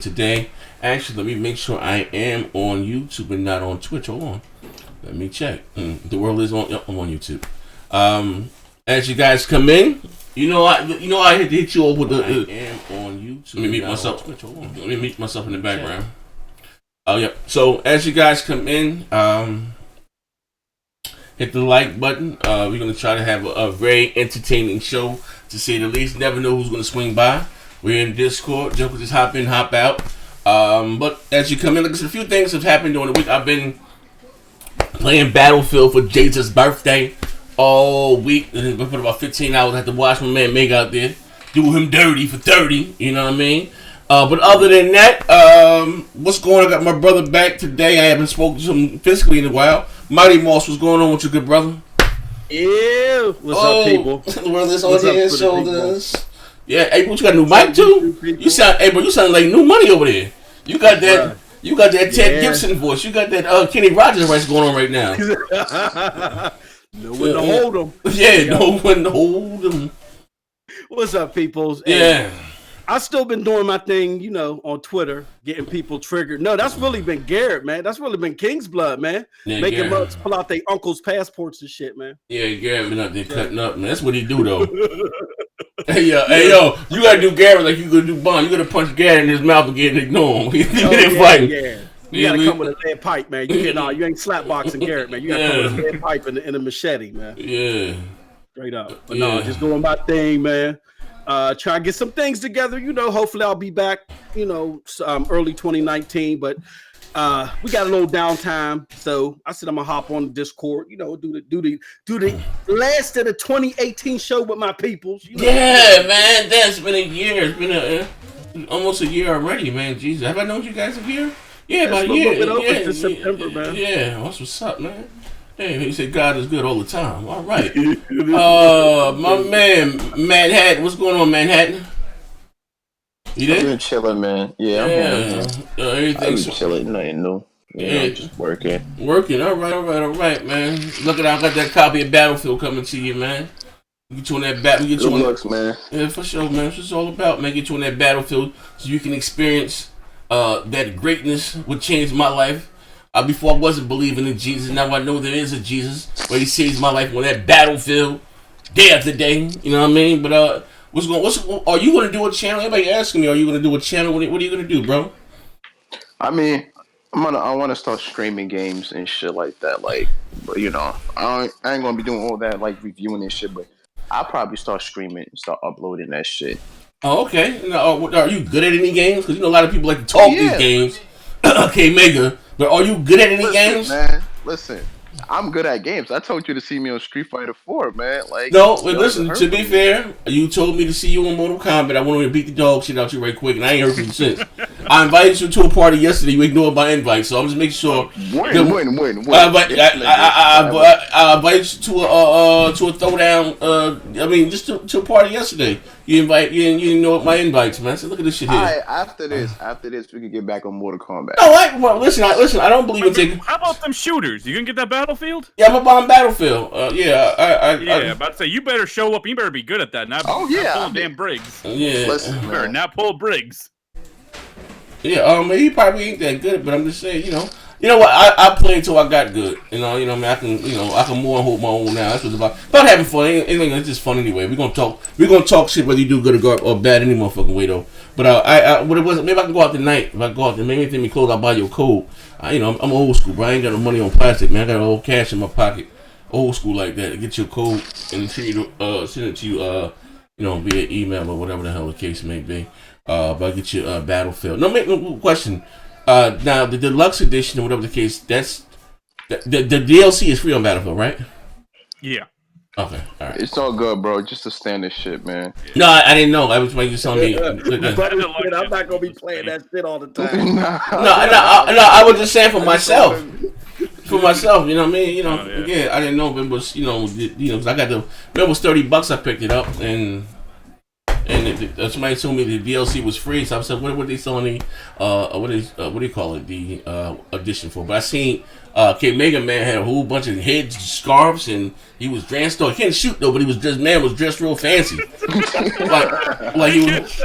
today. Actually, let me make sure I am on YouTube and not on Twitch. Hold on. Let me check. The world is on. Yep, I'm on YouTube. As you guys come in, I had to hit you over the. I am on YouTube. Let me mute myself. Twitch. Hold on. Let me mute myself in the background. Oh, yeah. So as you guys come in, hit the like button. We're gonna try to have a very entertaining show, to say the least. Never know who's gonna swing by. We're in Discord. Jokers just hop in, hop out. But as you come in, look, a few things have happened during the week. I've been playing Battlefield for Jesus' birthday all week. I put about 15 hours. I had to watch my man Meg out there do him dirty for 30. You know what I mean? But other than that, what's going on? I got my brother back today. I haven't spoken to him physically in a while. Mighty Moss, what's going on with your good brother? Yeah. What's up, people? The world is on your shoulders. Yeah, hey, but you got a new mic too? You sound like new money over there. You got that. You got that Ted Gibson voice. You got that Kenny Rogers voice going on right now. No one to hold them. Yeah, no one to hold them. What's up, peoples? Yeah. I've still been doing my thing, on Twitter, getting people triggered. No, that's really been Garrett, man. That's really been King's blood, man. Yeah, making mugs pull out their uncle's passports and shit, man. Yeah, Garrett been out there cutting up, man. That's what he do, though. Hey, yo, you gotta do Garrett like you gonna do Bond. You gotta punch Garrett in his mouth and get ignore him. Yeah. You gotta come with a lead pipe, man. You ain't slapboxing Garrett, man. You gotta come with a lead pipe and a machete, man. Yeah. Straight up. But no, just doing my thing, man. Try to get some things together. Hopefully I'll be back, early 2019. But we got a little downtime, so I said I'm gonna hop on the Discord. Do the last of the 2018 show with my peoples. Yeah, man, that's been a year. It's been almost a year already, man. Jesus, have I known you guys a year? Yeah, about a year. Yeah, September, man. Yeah, that's what's up, man. Hey, he said God is good all the time. All right. My man, Manhattan. What's going on, Manhattan? You there? I've been chilling, man. Yeah, everything's I've been chilling. Nothing new. Just working. Working. All right, man. Look at, I got that copy of Battlefield coming to you, man. Get you on that battle. Good looks, man. Yeah, for sure, man. That's what it's all about, man. Get you on that Battlefield so you can experience that greatness. What changed my life. Before I wasn't believing in Jesus, now I know there is a Jesus where He saves my life on that battlefield, day after day. You know what I mean? But are you gonna do a channel? Everybody asking me, are you gonna do a channel? What are you gonna do, bro? I mean, I want to start streaming games and shit like that. But I ain't gonna be doing all that reviewing and shit. But I'll probably start streaming and start uploading that shit. Oh, okay. Now, are you good at any games? Because a lot of people like to talk these games. Okay, Mega. But are you good at any games? Man, listen, I'm good at games. I told you to see me on Street Fighter 4, man. No, but listen, to be fair, you told me to see you on Mortal Kombat. I wanted to beat the dog shit out you right quick, and I ain't heard from you since. I invited you to a party yesterday. You ignored my invite, so I'm just making sure. When? I invited you to a throwdown. Just to a party yesterday. You didn't know my invites, man. So look at this shit here. All right, after this, we can get back on Mortal Kombat. Oh, listen. I don't believe in taking. How about them shooters? You gonna get that Battlefield? Yeah, I'm a bomb Battlefield. About to say you better show up. You better be good at that. Not pulling damn Briggs. Yeah, listen, you better not pull Briggs. Yeah, he probably ain't that good, but I'm just saying, you know what? I played until I got good. I can more hold my own now. That's what it's about having fun. It's just fun anyway. We're gonna talk shit whether you do good or bad any motherfucking way though. But what it was, maybe I can go out tonight. If I go out there, maybe anything me clothes, I'll buy you a code. I'm old school, bro. I ain't got no money on plastic, man. I got old cash in my pocket, old school like that. Get your code and send it to you, via email or whatever the hell the case may be. But I get you Battlefield. No question. Now the deluxe edition or whatever the case, that's the DLC is free on Battlefield, right? Yeah. Okay, all right. It's all good, bro. Just the standard shit, man. No, I didn't know. I was just telling me. I'm not gonna be playing that shit all the time. No, I was just saying for myself. For myself, you know what I mean? I didn't know if it was, I got it was $30 I picked it up and And somebody told me the DLC was free, so I said, what they selling the what do you call it, the edition for? But I seen Mega Man had a whole bunch of heads, scarves, and he was dressed. He can't shoot though, but he was dressed real fancy, like he was.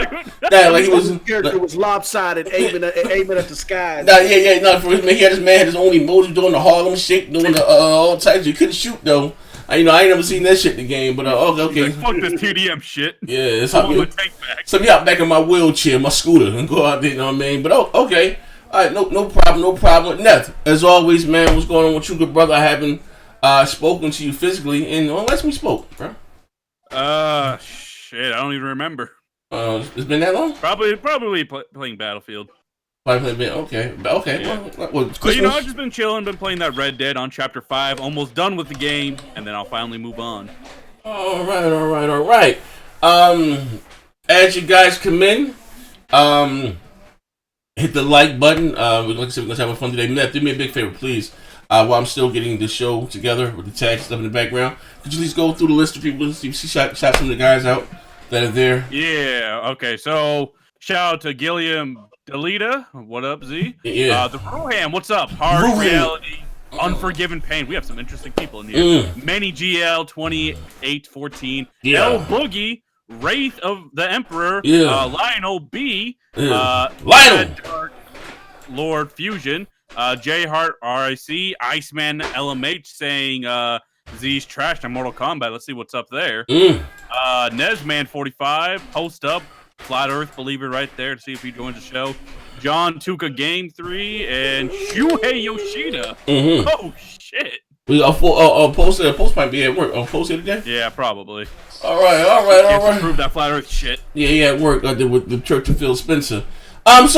Like he was. His character was lopsided, aiming at the sky. He had his own emoji doing the Harlem Shake, doing the all types. He couldn't shoot though. I ain't never seen that shit in the game, but okay. Like, fuck this TDM shit. Yeah, it's how me out back in my wheelchair, my scooter, and go out there. You know what I mean? But okay, all right, no problem. Nothing. As always, man, what's going on with you, good brother? I haven't spoken to you physically, and unless we spoke, bro. Shit, I don't even remember. It's been that long? Probably playing Battlefield. Okay. Yeah. Well, but I've just been chilling, been playing that Red Dead on Chapter 5, almost done with the game, and then I'll finally move on. All right. As you guys come in, hit the like button. Like I said, we're gonna have fun today. Matt, do me a big favor, please. While I'm still getting the show together with the tag stuff in the background, could you please go through the list of people? See, shout some of the guys out that are there. Yeah. Okay. So shout out to Gilliam Delita, what up, Z? Yeah. The Roham, what's up? Hard Reality, Unforgiven Pain. We have some interesting people in here. Manny GL 2814. L Boogie, Wraith of the Emperor. Lionel B. Lionel. Lord Fusion. J Hart RIC. Iceman LMH saying Z's trashed on Mortal Kombat. Let's see what's up there. Nesman 45. Post up. Flat Earth Believer right there to see if he joins the show. John Tuka Game 3 and Shuhei Yoshida. Oh shit! We post might be at work. Post it today? Yeah, probably. All right. Prove that Flat Earth shit. Yeah, at work. I did with the Church of Phil Spencer. Let me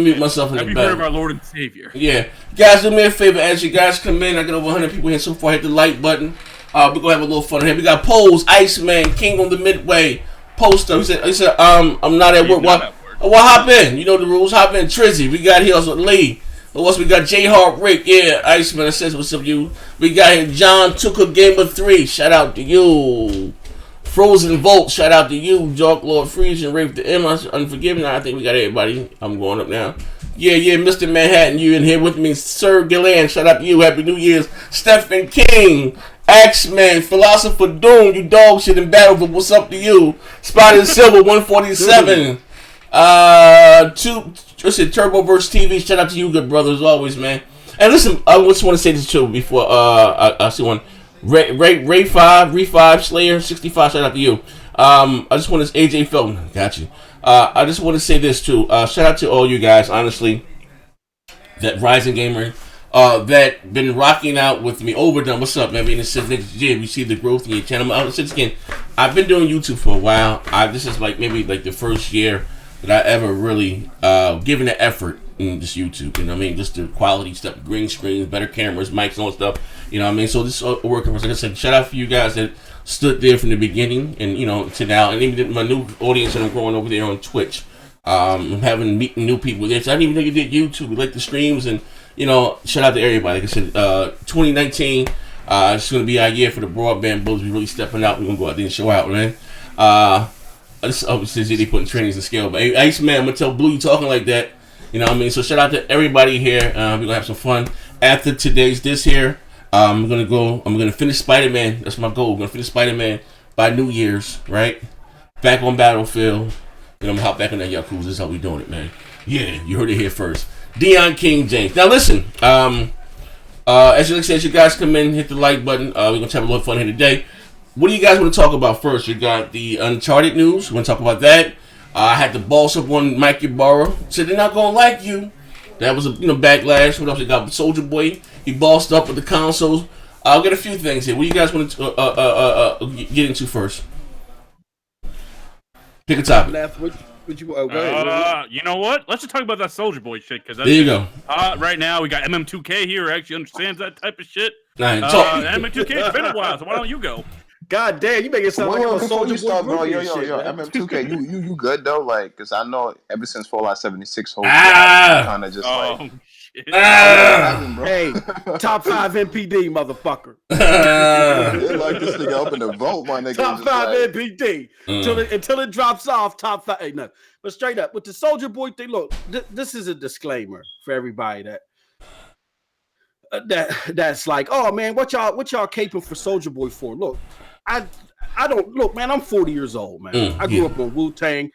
mute myself in the back. Have you heard of our Lord and Savior? Yeah, guys, do me a favor. As you guys come in, I got over 100 people here so far. Hit the like button. We're gonna have a little fun here. We got Pose, Iceman, King on the Midway, Poster. He said, I'm not at work. Well, hop in. You know the rules. Hop in, Trizzy. We got here also Lee. Who else? We got J Hart Rick. Yeah, Iceman. That says what's up, you. We got here John Tuka Gamer 3. Shout out to you. Frozen Volt. Shout out to you. Dark Lord Freeze and Rape the M. Unforgiven. I think we got everybody. I'm going up now. Yeah, Mr. Manhattan, you in here with me. Sir Gillan, shout out to you. Happy New Year's. Stephen King, Axeman, Philosopher Doom, you dog shit in battle, but what's up to you? Spotted Silver, 147. Turboverse TV, shout out to you, good brother, as always, man. And listen, I just want to say this too before I see one. Ray 5 Slayer 65, shout out to you. I just want to AJ Felton, got you. I just want to say this too. Shout out to all you guys, honestly. That Rising Gamer, that been rocking out with me. Overdone, what's up, man? Since next year, we see the growth in your channel. Since again, I've been doing YouTube for a while. This is maybe the first year that I ever really given the effort in this YouTube. You know what I mean? Just the quality stuff, green screens, better cameras, mics, and all that stuff. You know what I mean? So this is working. Like I said, shout out for you guys that stood there from the beginning and to now, and even my new audience that I'm growing over there on Twitch. I'm meeting new people there. So I didn't even know you did YouTube. We like the streams, and shout out to everybody. Like I said, 2019 it's going to be our year for the broadband bulls. We really stepping out. We're going to go out there and show out, man. This obviously they putting trainings and scale, but hey, Iceman, I'm gonna tell Blue you talking like that. You know what I mean? So shout out to everybody here. We're gonna have some fun after today's this here. I'm gonna finish Spider-Man. That's my goal. I'm gonna finish Spider-Man by New Year's, right? Back on Battlefield. I'm gonna hop back on that Yakuza. This is how we doing it, man. Yeah, you heard it here first. Dion King James. Now listen, as you guys come in, hit the like button. We're gonna have a little fun here today. What do you guys want to talk about first? You got the Uncharted news. We're going to talk about that. I had to boss up on Mike Ybarra. Said they're not going to like you. That was a backlash. What else? You got Soulja Boy. He bossed up with the consoles. I'll get a few things here. What do you guys want to get into first? Pick a topic. You know what? Let's just talk about that Soulja Boy shit. There you go. Right now, we got MM2K here who actually understands that type of shit. MM2K, it's been a while, so why don't you go? God damn, you make it sound like I'm a Soulja Boy. Bro, yo, MM2K, you good though? Like, cause I know ever since Fallout 76, kind of just shit. Hey, top 5 MPD, motherfucker. They like this nigga up in the vote, my nigga. Top 5 like, MPD until it drops off. Top 5. Hey, no, but straight up with the Soulja Boy thing. Look, this is a disclaimer for everybody that's like, oh man, what y'all caping for Soulja Boy for? Look, I don't look, man. I'm 40 years old, man. I grew up on Wu-Tang.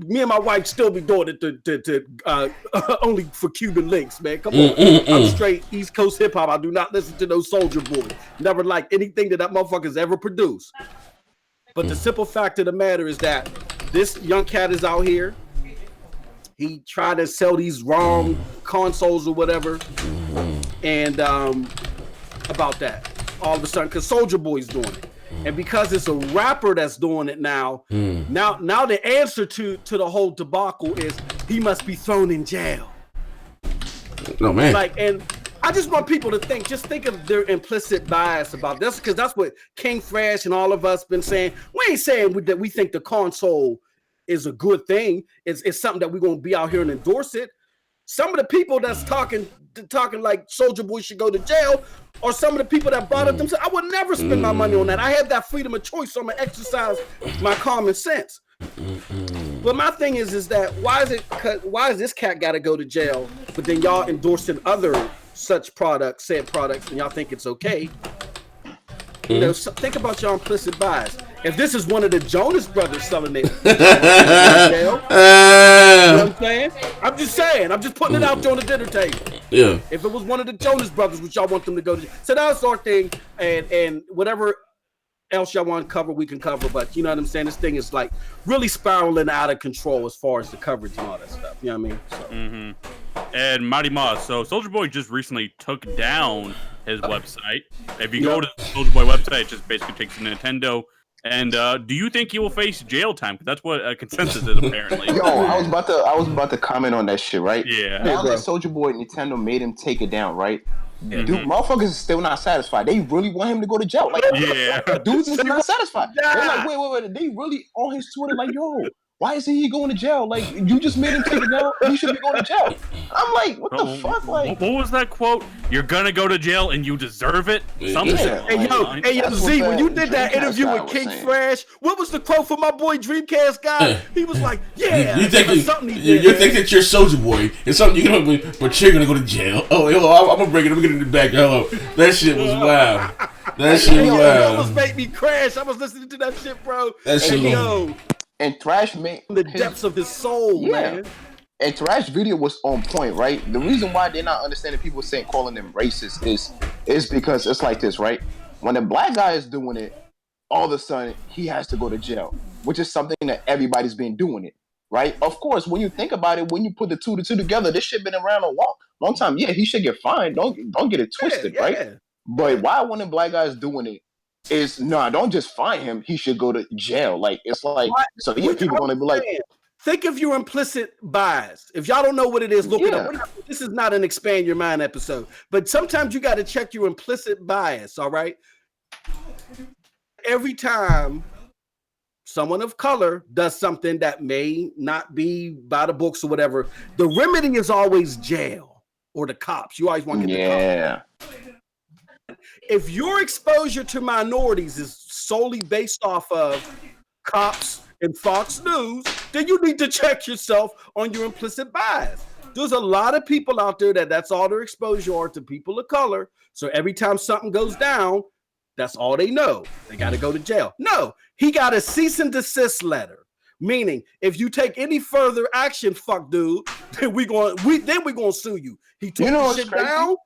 Me and my wife still be doing it to only for Cuban links, man. Come on, I'm straight East Coast hip hop. I do not listen to those Soulja Boy. Never like anything that motherfucker's ever produced. But the simple fact of the matter is that this young cat is out here. He tried to sell these wrong consoles or whatever, and about that, all of a sudden, because Soulja Boy's doing it. And because it's a rapper that's doing it now, now the answer to the whole debacle is he must be thrown in jail. No man. And I just want people to think of their implicit bias about this, because that's what King Thrash and all of us been saying. We ain't saying that we think the console is a good thing. It's something that we're gonna be out here and endorse it. Some of the people that's talking like Soulja Boy should go to jail, or some of the people that brought up themselves, I would never spend my money on that. I have that freedom of choice, so I'm gonna exercise my common sense. But my thing is that why is this cat got to go to jail, but then y'all endorsing other such said products, and y'all think it's okay? You know, think about your implicit bias. If this is one of the Jonas Brothers selling it, you know what I'm saying? I'm just saying. I'm just putting it out there on the dinner table. Yeah. If it was one of the Jonas Brothers, would y'all want them to go to? So that's our thing, and whatever else y'all want to cover, we can cover. But you know what I'm saying? This thing is like really spiraling out of control as far as the coverage and all that stuff. You know what I mean? So. And Mighty Moss. So Soulja Boy just recently took down his website. If you go to the Soulja Boy website, it just basically takes Nintendo. And do you think he will face jail time? Because that's what a consensus is apparently. Yo, I was about to comment on that shit, right? Yeah. Now that Soulja Boy Nintendo made him take it down, right? Dude, motherfuckers is still not satisfied. They really want him to go to jail. Like, dudes is not satisfied. They're like, wait. They really on his Twitter like, yo, why isn't he going to jail? Like, you just made him take it down. He should be going to jail. I'm like, what the fuck? Like, what was that quote? You're gonna go to jail and you deserve it. Something. Yeah. Hey yo, Z, when you did that interview with King Thrash, what was the quote from my boy Dreamcast guy? He was like, "Yeah, you think that you're Soulja Boy and something you gonna, but you're gonna go to jail." Oh, I'm gonna bring it. I'm gonna get it back. Hello, that shit was wild. That shit was wild. That almost made me crash. I was listening to that shit, bro. That shit. And Thrash made the depths of his soul, man. And Thrash video was on point, right? The reason why they're not understanding people calling them racist is because it's like this, right? When a black guy is doing it, all of a sudden he has to go to jail, which is something that everybody's been doing it, right? Of course, when you think about it, when you put the two together, this shit been around a long time. Yeah, he should get fined. Don't get it twisted, right? But why when a black guy's doing it is don't just fine him. He should go to jail. Like it's like people gonna be like. Think of your implicit bias. If y'all don't know what it is, look it up. This is not an expand your mind episode, but sometimes you got to check your implicit bias. All right. Every time someone of color does something that may not be by the books or whatever, the remedy is always jail or the cops. You always want to get the cops. If your exposure to minorities is solely based off of cops and Fox News, then you need to check yourself on your implicit bias. There's a lot of people out there that's all their exposure are to people of color. So every time something goes down, that's all they know. They got to go to jail. No, he got a cease and desist letter. Meaning, if you take any further action, fuck dude, then we're gonna sue you. He took the shit down.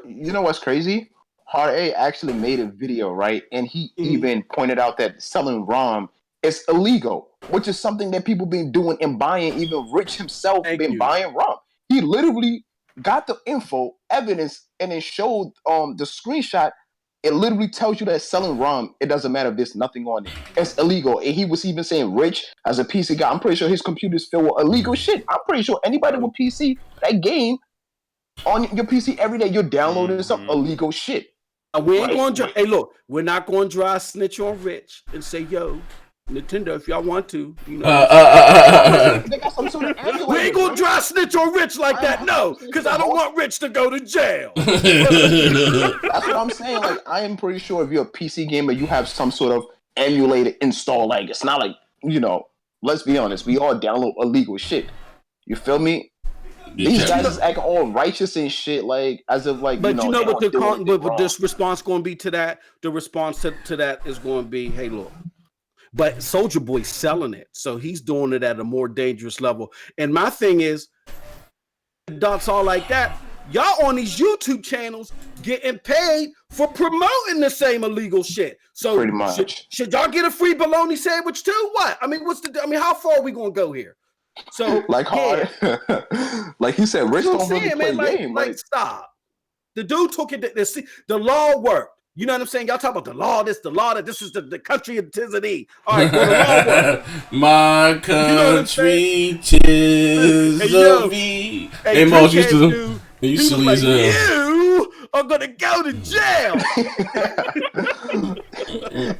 You know what's crazy? Hard A actually made a video, right? And he even pointed out that selling ROM is illegal, which is something that people been doing and buying. Even Rich himself buying ROM. He literally got the info, evidence, and then showed the screenshot. It literally tells you that selling ROM, it doesn't matter if there's nothing on it. It's illegal. And he was even saying Rich, as a PC guy, I'm pretty sure his computer's filled with illegal shit. I'm pretty sure anybody with PC, that game on your PC every day, you're downloading some illegal shit. We ain't going to. Hey, look, we're not going to dry snitch on Rich and say, yo, Nintendo, if y'all want to, you know. They got some sort of emulator. We ain't gonna dry snitch on Rich like that, no, because I don't want Rich to go to jail. That's what I'm saying. Like, I am pretty sure if you're a PC gamer, you have some sort of emulator installed. Like, it's not like, you know, let's be honest, we all download illegal shit. You feel me? These guys is acting all righteous and shit, like as if like. But you know what but this response going to be to that? The response to that is going to be, hey, look. But Soulja Boy's selling it, so he's doing it at a more dangerous level. And my thing is, dots all like that. Y'all on these YouTube channels getting paid for promoting the same illegal shit. So pretty much. Should y'all get a free bologna sandwich too? What? I mean, how far are we gonna go here? So like hard, like he said, Rich don't really play game. Like stop. The dude took it. The law worked. You know what I'm saying? Y'all talk about the law, this, the law that this is the country of Tizzy. All right, well, the law worked. My country, tis of me. Hey, Mos used to like, you are gonna go to jail.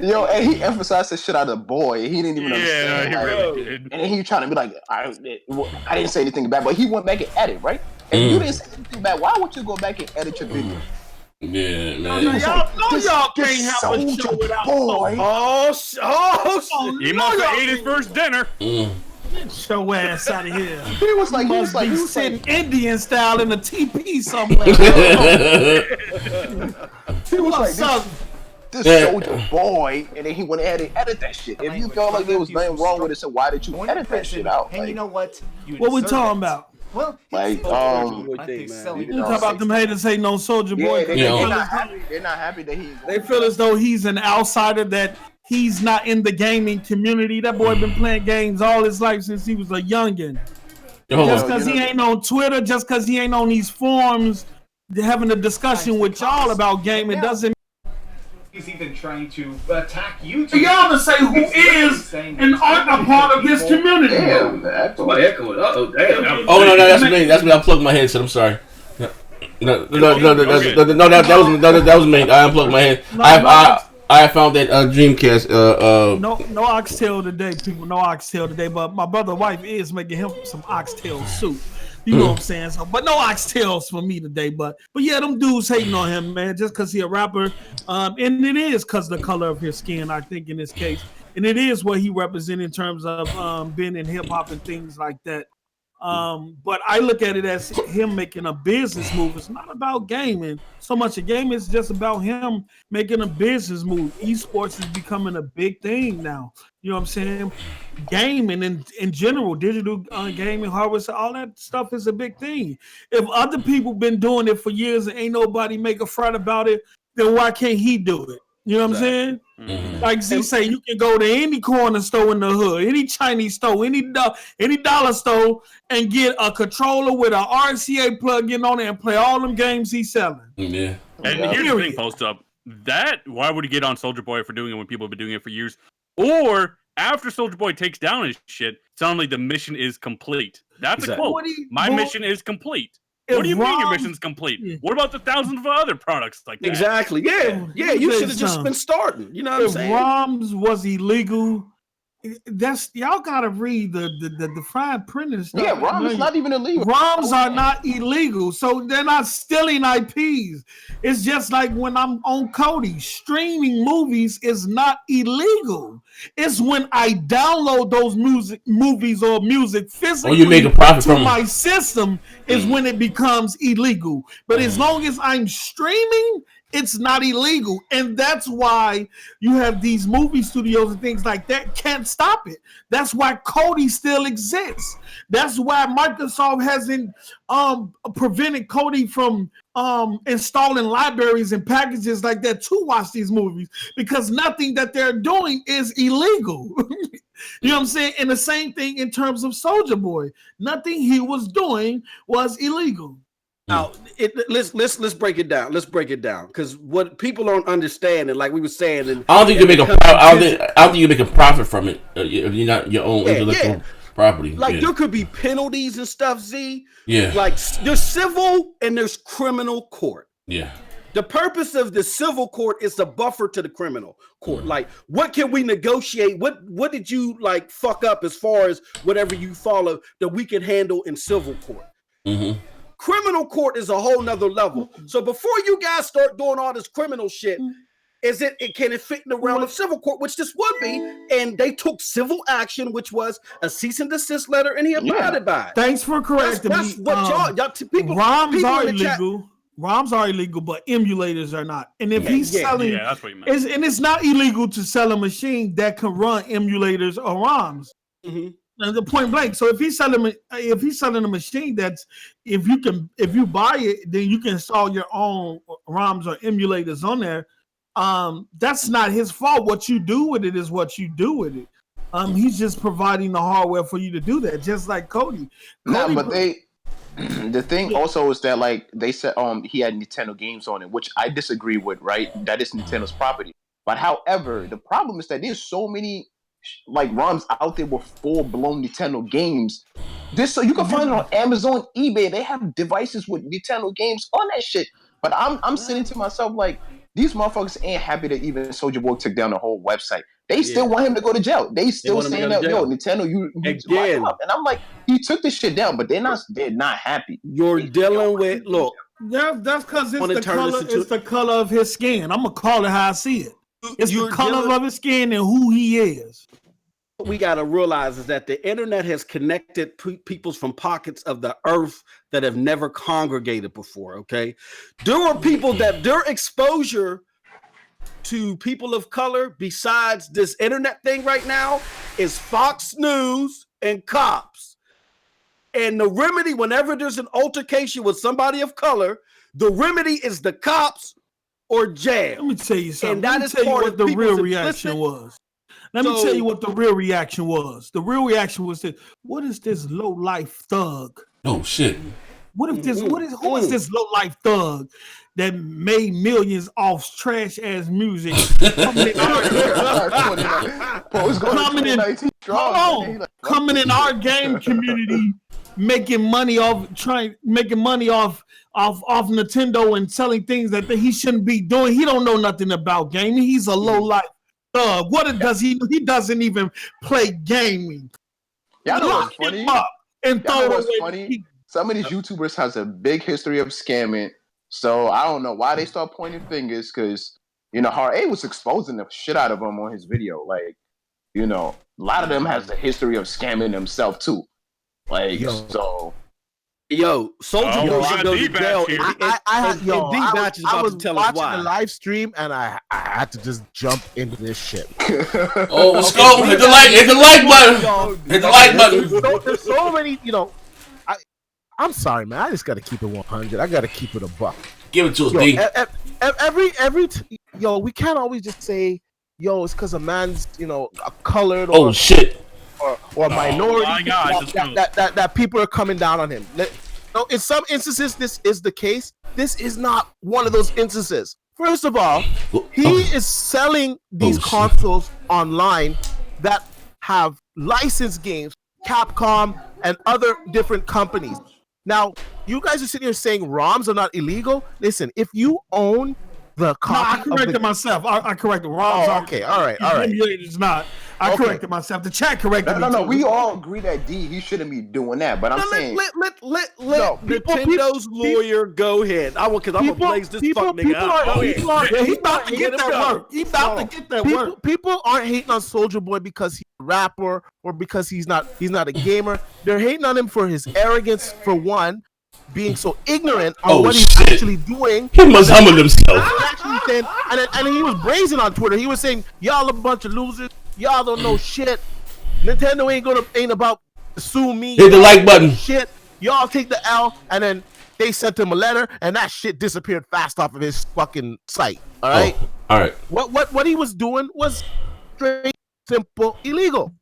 Yo, and he emphasized the shit out of the boy. He didn't even understand. Yeah, he really did. And then he trying to be like, I didn't say anything bad, but he went back and edit, right? And you didn't say anything bad. Why would you go back and edit your video? Yeah, man. Y'all can't have a show without boy. He must have ate his first dinner. Get your ass out of here. He was sitting Indian style in a teepee somewhere. He was like, this Soulja Boy, and then he went ahead and edit that shit. If you felt like there was nothing wrong with it, so why did you edit that shit out? And you know what? What we talking about? Well, like, you talk about them haters hating on Soulja Boy. They're not happy that they feel as though he's an outsider, that he's not in the gaming community. That boy been playing games all his life since he was a youngin'. Just because he ain't on Twitter, just because he ain't on these forums having a discussion with y'all about gaming doesn't. He's even trying to attack YouTube. Y'all to say who is and aren't a part of this community. Damn, somebody echoing. Damn. Oh no, that's me. That's me. I unplugged my headset. I'm sorry. No, that was me. I unplugged my head. I found that Dreamcast. No oxtail today, people. No oxtail today. But my brother's wife is making him some oxtail soup. You know what I'm saying? So, but no oxtails for me today. But yeah, them dudes hating on him, man, just because he a rapper. And it is because the color of his skin, I think, in this case. And it is what he represents in terms of being in hip hop and things like that. But I look at it as him making a business move. It's not about gaming so much. A game is just about him making a business move. Esports is becoming a big thing now. You know what I'm saying? Gaming in general, digital gaming, hardware, all that stuff is a big thing. If other people been doing it for years and ain't nobody make a fret about it, then why can't he do it? You know what I'm saying? Mm-hmm. Like Z say, you can go to any corner store in the hood, any Chinese store, any dollar store, and get a controller with an RCA plug-in on it and play all them games he's selling. Yeah. And here's the thing, Post Up. Why would he get on Soulja Boy for doing it when people have been doing it for years? Or after Soulja Boy takes down his shit, suddenly the mission is complete. That's a quote. My mission is complete. What do you mean your mission's complete? Yeah. What about the thousands of other products like that? Exactly. Yeah. You should have just been starting. You know what I'm saying? If ROMs was illegal, that's y'all gotta read the fine print and stuff. Yeah, ROMs is not even illegal. ROMs are not illegal, so they're not stealing IPs. It's just like when I'm on Kodi, streaming movies is not illegal. It's when I download those movies or music physically, you make a profit from my system is when it becomes illegal. But as long as I'm streaming, it's not illegal. And that's why you have these movie studios and things like that can't stop it. That's why Kodi still exists. That's why Microsoft hasn't prevented Kodi from installing libraries and packages like that to watch these movies, because nothing that they're doing is illegal. You know what I'm saying? And the same thing in terms of Soulja Boy. Nothing he was doing was illegal. Now, let's break it down. Let's break it down, because what people don't understand, and like we were saying, and I don't think you make I don't think you make a profit from it if you're not your own intellectual property. Like there could be penalties and stuff. Z. Yeah. Like there's civil and there's criminal court. Yeah. The purpose of the civil court is a buffer to the criminal court. Like, what can we negotiate? What did you like fuck up as far as whatever you follow that we can handle in civil court? Mm-hmm. Criminal court is a whole nother level. So before you guys start doing all this criminal shit, can it fit in the realm of civil court, which this would be? And they took civil action, which was a cease and desist letter, and he abided by it. Thanks for correcting That's me. what people. ROMs are in the chat- illegal. ROMs are illegal, but emulators are not. And if he's selling, that's what you meant. It's not illegal to sell a machine that can run emulators or ROMs. Mm-hmm. And the point blank. So if he's selling a machine that's if you buy it, then you can install your own ROMs or emulators on there. That's not his fault. What you do with it is what you do with it. He's just providing the hardware for you to do that, just like Cody. The thing also is that like they said he had Nintendo games on it, which I disagree with, right? That is Nintendo's property. But however, the problem is that there's so many like ROMs out there with full-blown Nintendo games. So you can find it on Amazon, eBay. They have devices with Nintendo games on that shit. But I'm sitting to myself like, these motherfuckers ain't happy that even Soulja Boy took down the whole website. They still want him to go to jail. They still saying that, yo, Nintendo, you lock him up. And I'm like, he took this shit down, but they're not happy. You're dealing with that's because it's the color of his skin. I'm gonna call it how I see it. It's the color of his skin and who he is. What we got to realize is that the internet has connected peoples from pockets of the earth that have never congregated before. Okay, there are people that their exposure to people of color, besides this internet thing right now, is Fox News and cops. And the remedy, whenever there's an altercation with somebody of color, the remedy is the cops or jail. Let me tell you something. And that is part of the real people's reaction implicit- was. Let me tell you what the real reaction was. The real reaction was that, what is this low life thug? Oh shit. What if this? Who is this low life thug that made millions off trash ass music? Coming in our game community, making money off Nintendo and selling things that he shouldn't be doing. He don't know nothing about gaming. He's a low life thug. What does he? He doesn't even play gaming. Y'all know what's funny? And Y'all know what's funny? Some of these YouTubers has a big history of scamming. So I don't know why they start pointing fingers, because Hard A was exposing the shit out of him on his video. Like, a lot of them has a history of scamming themselves too. Like, Soulja should go to jail. I was watching the live stream and I had to just jump into this shit. Oh, let's go! Hit the like button. Hit the like button. There's so many, I'm sorry, man. I just got to keep it 100. I got to keep it a buck. Give it to us, D. We can't always just say, it's because a man's, colored or shit, or minority that people are coming down on him. In some instances, this is the case. This is not one of those instances. First of all, he is selling these consoles online that have licensed games, Capcom and other different companies. Now, you guys are sitting here saying ROMs are not illegal. Listen, if you own the copy, I corrected myself. I corrected ROMs. Oh, okay, all right. It's not. I corrected myself. The chat corrected me. No. We all agree that he shouldn't be doing that. But I'm saying, let Nintendo's lawyer go ahead. Because I'm gonna blaze this fuck nigga out. He's about to get that work. He's about to get that work. People aren't hating on Soulja Boy because he's a rapper or because he's not a gamer. They're hating on him for his arrogance, for one, being so ignorant on what he's actually doing. He must humble himself. And he was brazen on Twitter. He was saying, "Y'all a bunch of losers. Y'all don't know shit. Nintendo ain't about to sue me. Hit the like button. Shit. Y'all take the L." And then they sent him a letter, and that shit disappeared fast off of his fucking site. All right. All right. What he was doing was straight, simple, illegal.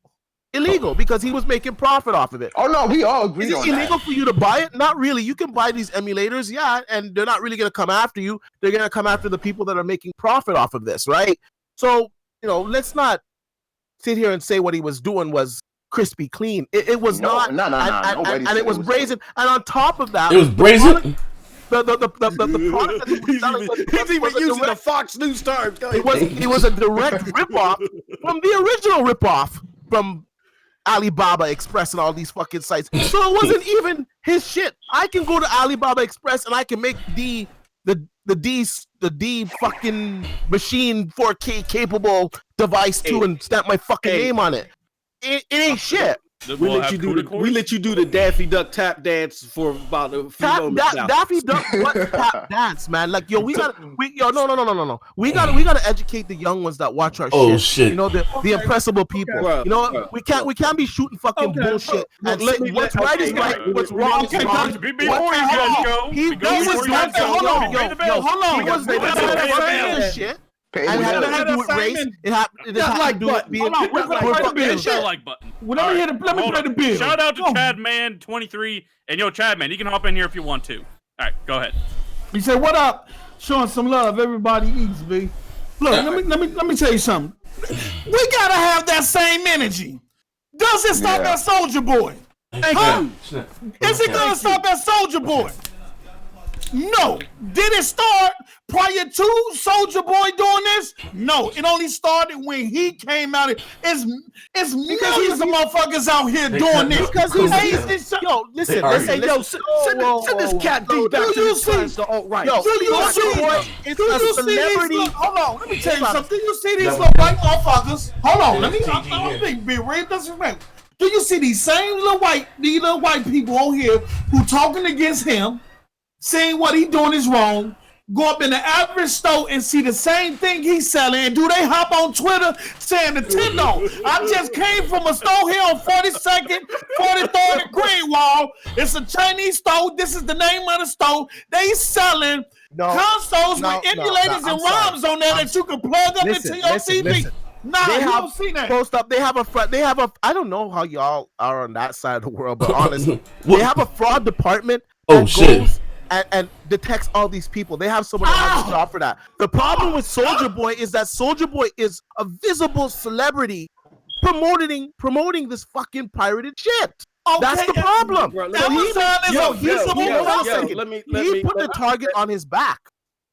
Because he was making profit off of it. Oh no, we all agree on that. Is it illegal for you to buy it? Not really. You can buy these emulators, and they're not really going to come after you. They're going to come after the people that are making profit off of this, right? So, let's not sit here and say what he was doing was crispy clean. It was not. No. And it was brazen. And on top of that, it was brazen. the product that he was selling He's even using the Fox News term. It was a direct ripoff from the original ripoff from Alibaba Express and all these fucking sites. So it wasn't even his shit. I can go to Alibaba Express and I can make the D fucking machine 4K capable device too and stamp my fucking name on it. It ain't shit. We let you do the Daffy Duck tap dance for about a few moments now. Daffy Duck what tap dance, man? Like no. We gotta educate the young ones that watch our shit. You know, the impressible people. Bro, you know, we can't be shooting fucking bullshit. And what's right is right, what's wrong is wrong. Before you guys go, He was saying shit. And it had to do with race. It had to do with being. Let me play the bill. Shout out to Chadman 23 and Chadman. You can hop in here if you want to. All right, go ahead. He said, "What up? Showing some love. Everybody eats, B. Look, let me tell you something. We gotta have that same energy. Does it stop at Soulja Boy? Is it gonna stop at Soulja Boy? No. Did it start prior to Soulja Boy doing this? No. It only started when he came out. It's millions of motherfuckers out here doing this. Because listen. Send this cat deep back to the alt-right. Do you see? Hold on. Let me tell you something. Do you see these little white motherfuckers? Hold on. Let me be real disrespectful. Do you see these same little white people on here who talking against him? Saying what he doing is wrong, go up in the average store and see the same thing he's selling, and do they hop on Twitter saying Nintendo? I just came from a store here on 42nd, 43rd and Greenwall. It's a Chinese store. This is the name of the store. They selling consoles with emulators and ROMs on there that you can plug up into your TV. Nah, you don't see that. Post up. They have a. I don't know how y'all are on that side of the world, but honestly, they have a fraud department. And detects all these people. They have someone that has a job for that. The problem with Soulja Boy is that Soulja Boy is a visible celebrity promoting this fucking pirated shit. Okay, that's the problem. He put the target on his back.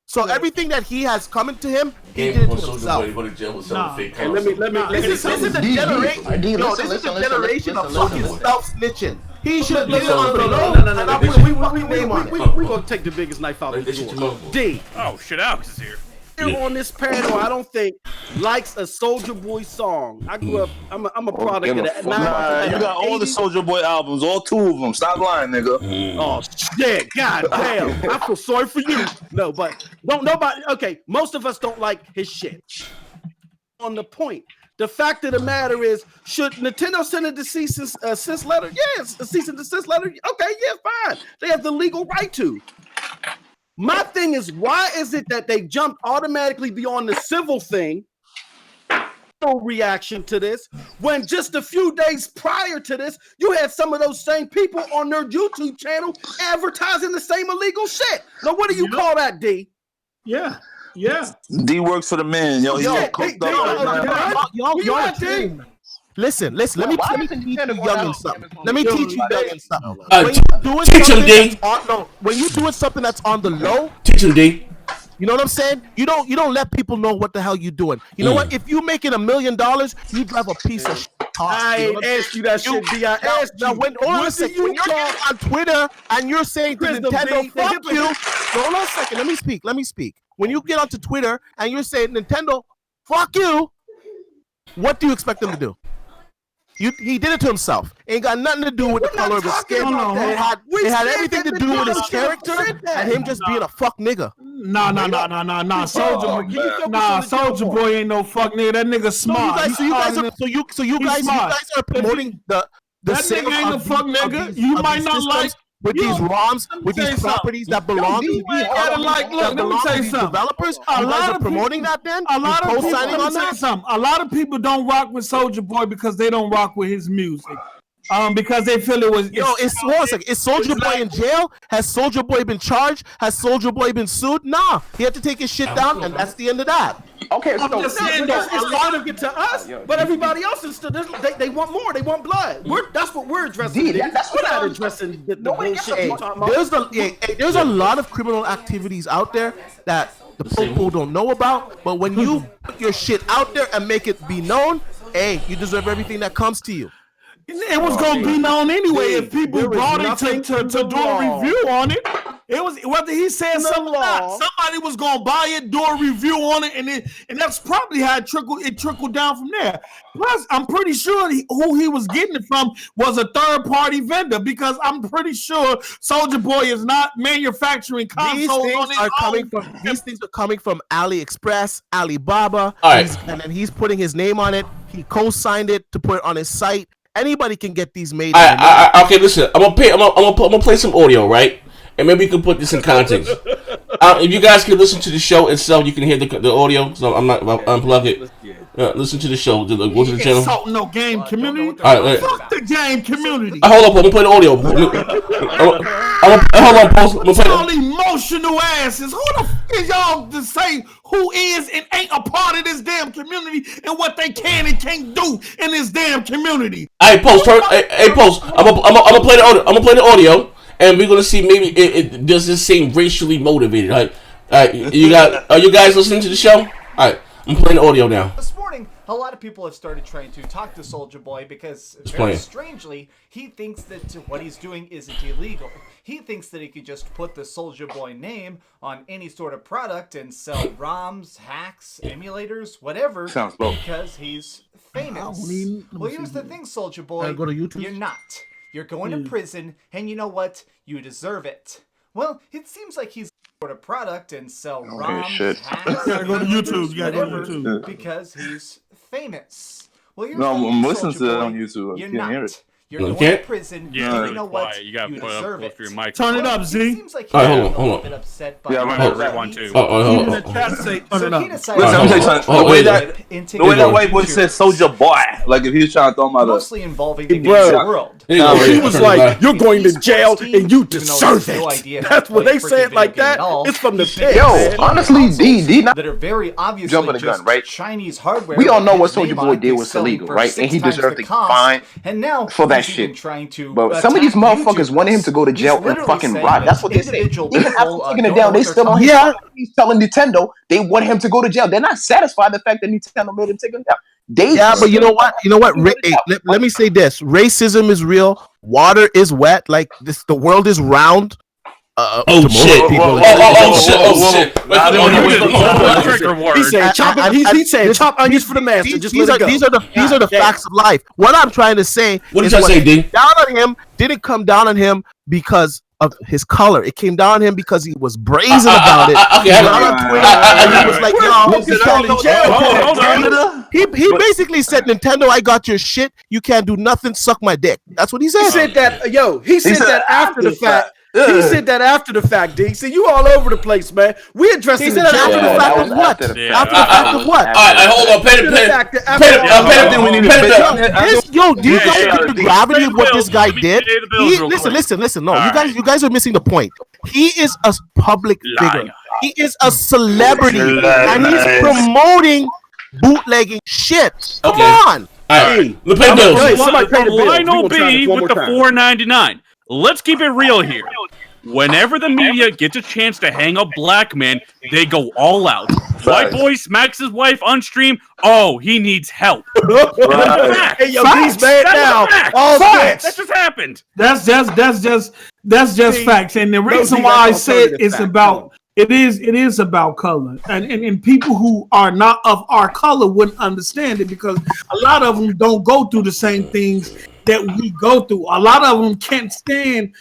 So everything that he has coming to him, he did it to himself. This is a generation of fucking self-snitching. He should have been on the low. We're going to take the biggest knife out of the door. D. Oh, shit, Alex is here. On this panel, I don't think likes a Soulja Boy song. I grew up. I'm a product of that. Nah, you got all the Soulja Boy albums, all 2 of them. Stop lying, nigga. Oh shit! God damn! I feel sorry for you. No, but don't nobody. Okay, most of us don't like his shit. On the point, the fact of the matter is, should Nintendo send a cease and desist letter? Yes, a cease and desist letter. Okay, yeah, fine. They have the legal right to. My thing is, why is it that they jumped automatically beyond the civil thing? No reaction to this, when just a few days prior to this, you had some of those same people on their YouTube channel advertising the same illegal shit. Now, what do you call that, D? Yeah. D works for the man, yo. He's all cooked up. Y'all, Listen. Let me teach you youngin something. Teach him, D. When you doing something that's on the low, teach him, D. You know what I'm saying? You don't let people know what the hell you doing. You know what? If you making $1 million, you drive a piece of shit. I ain't asked you that shit, D. I asked you. When you're getting on Twitter and you're saying to Nintendo, fuck you. Hold on a second. Let me speak. When you get onto Twitter and you're saying Nintendo, fuck you, what do you expect them to do? He did it to himself. Ain't got nothing to do with the color of his skin. It had everything to do with his character and him just being a fuck nigga. Nah. Soulja Boy ain't no fuck nigga. That nigga smart. So you guys are promoting the that nigga ain't no fuck nigga. You might not like with these ROMs, with these properties that belong to let me tell you something. Developers, a lot of promoting that. Then a lot of people. A lot of people don't rock with Soulja Boy because they don't rock with his music. Because they feel it was. It's Is Soulja Boy in jail? Has Soulja Boy been charged? Has Soulja Boy been sued? Nah, he had to take his shit down, and that's the end of that. Okay, so It's specific to us, but everybody else is still. They want more. They want blood. That's what we're addressing. We're not addressing the bullshit. There's a lot of criminal activities out there that the people don't know about. But when you put your shit out there and make it be known, hey, you deserve everything that comes to you. It was gonna be known anyway if people brought it to do a review on it. It was whether he said something or not. Somebody was gonna buy it, do a review on it, and that's probably how it trickled down from there. Plus, I'm pretty sure who he was getting it from was a third party vendor because I'm pretty sure Soulja Boy is not manufacturing consoles on his own. These things are coming from AliExpress, Alibaba, and then he's putting his name on it. He co-signed it to put it on his site. Anybody can get these made. Okay, listen. I'm gonna play some audio, right? And maybe you can put this in context. If you guys can listen to the show itself, you can hear the audio. So I'm not unplug it. Listen to the show. Go to the channel. Insulting no game community. Fuck the game community. Hold up, I'm gonna play the audio. Hold on, post. I'm gonna play all emotional asses. Who the fuck is y'all to say who is and ain't a part of this damn community and what they can and can't do in this damn community? Hey, post. Hey, post. I'm gonna play the audio. I'm gonna play the audio, and we're gonna see maybe it does this seem racially motivated. All right. Are you guys listening to the show? All right. I'm playing the audio now. This morning, a lot of people have started trying to talk to Soulja Boy because, very strangely, he thinks that what he's doing isn't illegal. He thinks that he could just put the Soulja Boy name on any sort of product and sell ROMs, hacks, emulators, whatever, because he's famous. Well, here's the thing, Soulja Boy. Go to YouTube? You're not. You're going to prison, and you know what? You deserve it. Well, it seems like he's a product and sell ROMs, hacks, you gotta go to YouTube. You gotta go to YouTube because he's famous. Well, I'm listening to it on YouTube. You're I can't hear not. it. You're going to prison. Yeah, you know what? You gotta put up with your mic. Turn it up, Z. Seems like hold on. bit upset by rewind too. Hold on. The way that white boy said Soulja Boy, like if he was trying to throw him out of mostly involving the world. He was like, "You're going to jail and you deserve it." That's what they said like that. It's from the pit. Yo, honestly, D not that are very obviously jumping the gun, right? Chinese hardware. We all know what Soulja Boy did was illegal, right? And he deserved to get fined for that shit. But some of these motherfuckers wanted him to go to jail and fucking rot. That's what they say. Even after taking it down, they still on his side. He's telling Nintendo they want him to go to jail. They're not satisfied with the fact that Nintendo made him take it down. But you know what? Let me say this: racism is real. Water is wet. Like this, the world is round. Shit! He said, "Chop onions for the master." These are the facts of life. What I'm trying to say is didn't come down on him because of his color. It came down on him because he was brazen about it. He basically said, "Nintendo, I got your shit. You can't do nothing. Suck my dick." That's what he said. He said that. He said that after the fact. He said that after the fact, D. See, you all over the place, man. We addressing the jail. After the fact of what? After the fact of what? All right, hold on. Yo, do you guys get the gravity of what this guy did? Listen. No, you guys are missing the point. He is a public figure. He is a celebrity, and he's promoting bootlegging shit. Come on. All right, let's pay bills. Somebody pay the bill. Lionel B with the $4.99. Let's keep it real here. Whenever the media gets a chance to hang a black man, they go all out. White boy smacks his wife on stream. Oh, he needs help. Hey, yo, he's bad now. All facts. That just happened. That's just facts. And the reason why I said it's about it is about color. And people who are not of our color wouldn't understand it because a lot of them don't go through the same things that we go through. A lot of them can't understand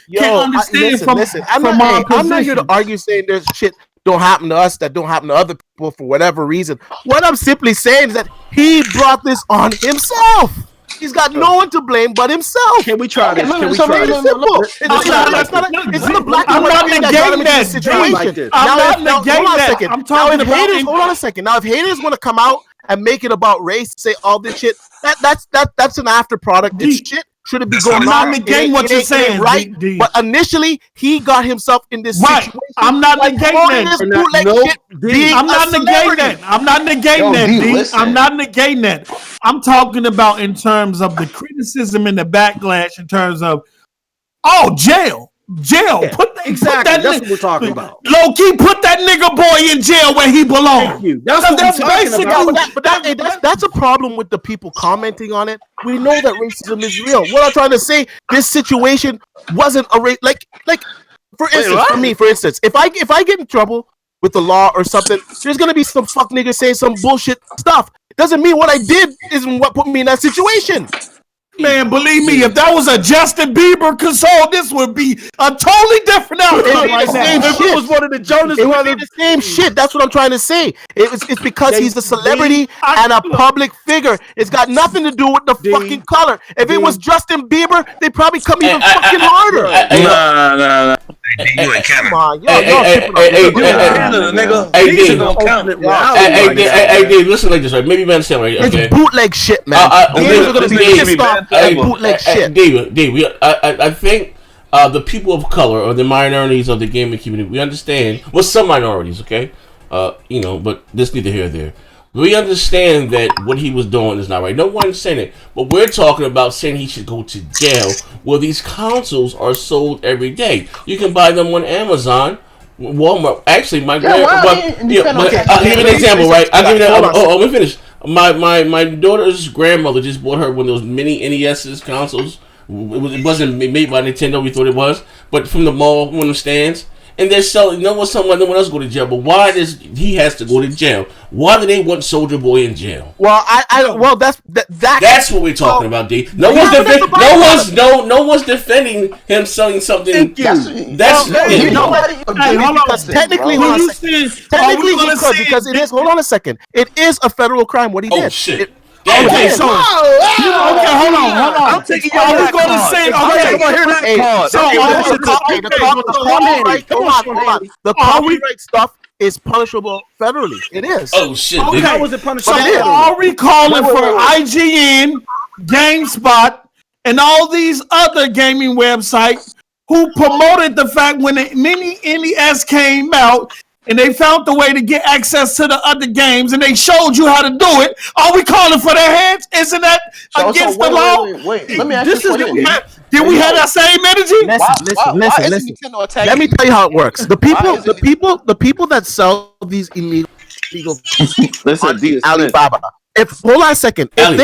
from our position. I'm not here to argue saying there's shit don't happen to us that don't happen to other people for whatever reason. What I'm simply saying is that he brought this on himself. He's got no one to blame but himself. Can we try this? It's not a black and white thing that got him in this situation. Hold on a second. Now, if haters want to come out and make it about race, say all this shit, that's an after product. It's shit. shouldn't be going on. I'm not negating what you're saying, right? D. But initially, he got himself in this Right. situation. I'm not negating that. I'm not negating that. I'm not negating that, D. I'm not negating that. I'm talking about in terms of the criticism and the backlash in terms of, jail. Yeah, put exactly. That's what we're talking about. Low key, put that nigga boy in jail where he belongs. Thank you. That's what we're talking about. That's a problem with the people commenting on it. We know that racism is real. What I'm trying to say, this situation wasn't a race. Like for instance, if I get in trouble with the law or something, there's gonna be some fuck nigga saying some bullshit stuff. Doesn't mean what I did isn't what put me in that situation. Man, believe me, if that was a Justin Bieber console, this would be a totally different outcome right now. If it was one of the Jonas Brothers, the same shit. That's what I'm trying to say. It's because he's a celebrity and a public figure. It's got nothing to do with the fucking color. If it was Justin Bieber, they'd probably come even fucking harder. Nah. You ain't Come on, Hey, Dave, listen like this, right? Maybe you understand, right? Okay. It's bootleg shit, man. Games are gonna be pissed off at bootleg shit. Dave, I think the people of color or the minorities of the gaming community, we understand. Well, some minorities, okay? But this neither here nor there. We understand that what he was doing is not right. No one's saying it. But we're talking about saying he should go to jail. Well, these consoles are sold every day. You can buy them on Amazon, Walmart. Actually, my I'll give you an example, right? I'll give you that. Let me finish. My daughter's grandmother just bought her one of those mini NES consoles. It wasn't made by Nintendo. We thought it was, but from the mall, one of the stands. And they're selling. No one else go to jail. But why does he has to go to jail? Why do they want Soulja Boy in jail? Well, that's what we're talking about, D. No one's defending him selling something. Technically, because it is. Hold on a second. It is a federal crime. What he did. Oh shit. Okay, hold on. I'm taking your I was going to say, the copyright stuff is punishable federally. It is. Oh shit. Okay. How was it punishable? So are we calling for IGN, GameSpot, and all these other gaming websites who promoted the fact when the mini NES came out and they found the way to get access to the other games and they showed you how to do it? Are we calling for their heads? Isn't that against the law? Wait. Let me ask you a question. Did we have that same energy? Listen. Let me tell you how it works. The people that sell these illegal listen, Alibaba. Hold on a second. If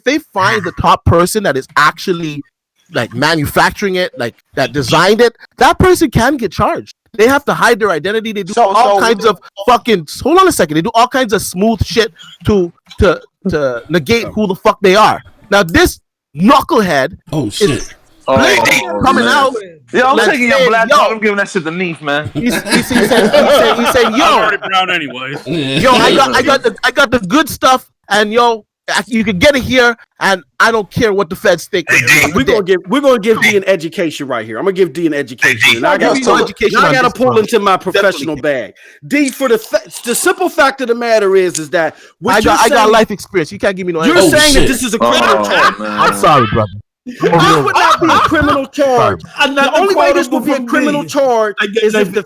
they find the top person that is actually like manufacturing it, like that designed it, that person can get charged. They have to hide their identity. They do all kinds of fucking. Hold on a second. They do all kinds of smooth shit to negate who the fuck they are. Now this knucklehead. Oh shit. Coming out. Yeah, I'm taking your black card. I'm giving that shit to Neef, man. He said, yo, I'm already brown anyways. Yo, I got the good stuff, and yo, you can get it here, and I don't care what the feds think. We're gonna give D an education right here. I'm gonna give D an education. I got to pull into my professional bag. D, for the simple fact of the matter is that I got life experience. You can't give me no. You're saying that this is a criminal charge. I'm sorry, brother. This would not be a criminal charge. The only way this would be a criminal charge is if the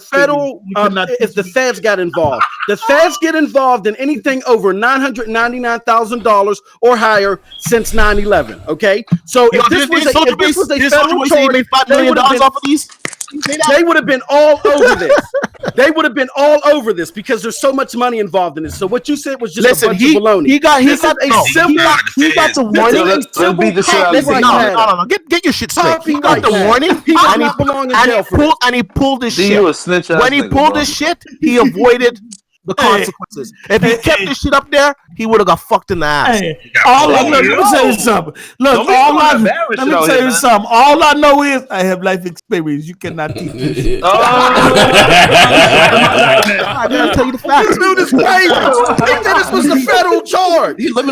if the feds got involved. The feds get involved in anything over $999,000 or higher since 9/11. Okay, so if this was a federal charge, $5 million off of these. They would have been all over this. They would have been all over this because there's so much money involved in this. So what you said was just a bunch of baloney. He got the warning. No. Get your shit straight. He got the warning, and he pulled this shit. When he pulled this shit, he avoided the consequences. If he kept this shit up there, he would have got fucked in the ass. Let me tell you something. Look, let me tell you something. All I know is I have life experience. You cannot teach this shit. I gotta tell you the facts. This dude is crazy. He said this was the federal charge. Let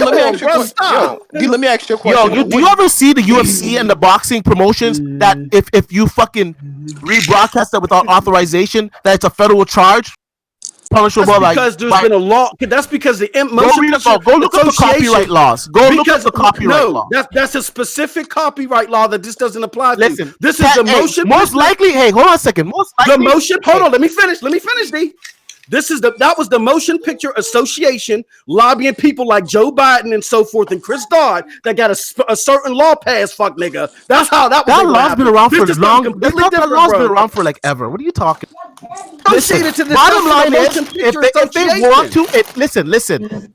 me ask you a question. Yo, do you ever see the UFC and the boxing promotions that if you fucking rebroadcast that without authorization, that it's a federal charge? punishable because there's been a law. That's because the motion picture go look up the copyright laws. Go look up the copyright law. That's a specific copyright law that this doesn't apply to. Listen, this is the motion. Most likely, hey, hold on a second. Most likely, the motion. Hold on, let me finish. D. That was the Motion Picture Association lobbying people like Joe Biden and so forth and Chris Dodd that got a certain law passed. Fuck nigga. That's how that was. That law's been around for long. That law's been around for like ever. What are you talking? Listen, bottom line is, if they want to, listen.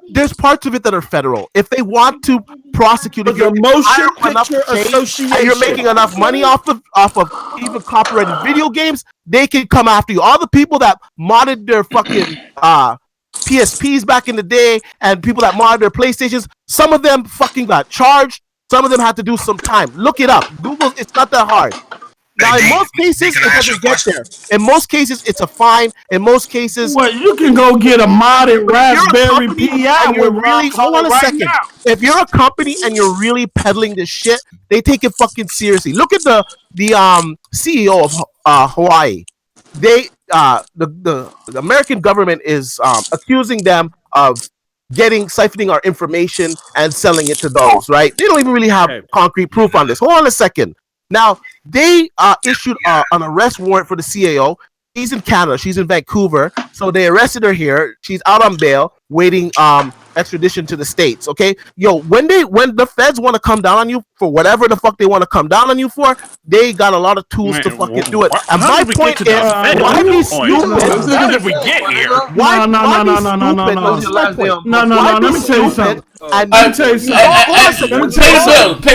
There's parts of it that are federal. If they want to prosecute, if the Motion Picture Association, and you're making enough money off of even copyrighted video games, they can come after you. All the people that modded their fucking PSPs back in the day, and people that modded their PlayStations, some of them fucking got charged. Some of them had to do some time. Look it up. Google. It's not that hard. Now, in most cases, it doesn't get there. In most cases, it's a fine. In most cases, you can go get a modded Raspberry Pi. Hold on a second. If you're a company and you're really peddling this shit, they take it fucking seriously. Look at the CEO of Hawaii. They the American government is accusing them of siphoning our information and selling it to those. Right? They don't even really have concrete proof on this. Hold on a second. Now, they issued an arrest warrant for the CAO. She's in Canada. She's in Vancouver. So they arrested her here. She's out on bail, waiting extradition to the States. Okay? Yo, when the feds want to come down on you for whatever the fuck they want to come down on you for, they got a lot of tools to fucking do it. And my point is, why be stupid? How did we get here? No. Let me tell you something. Pay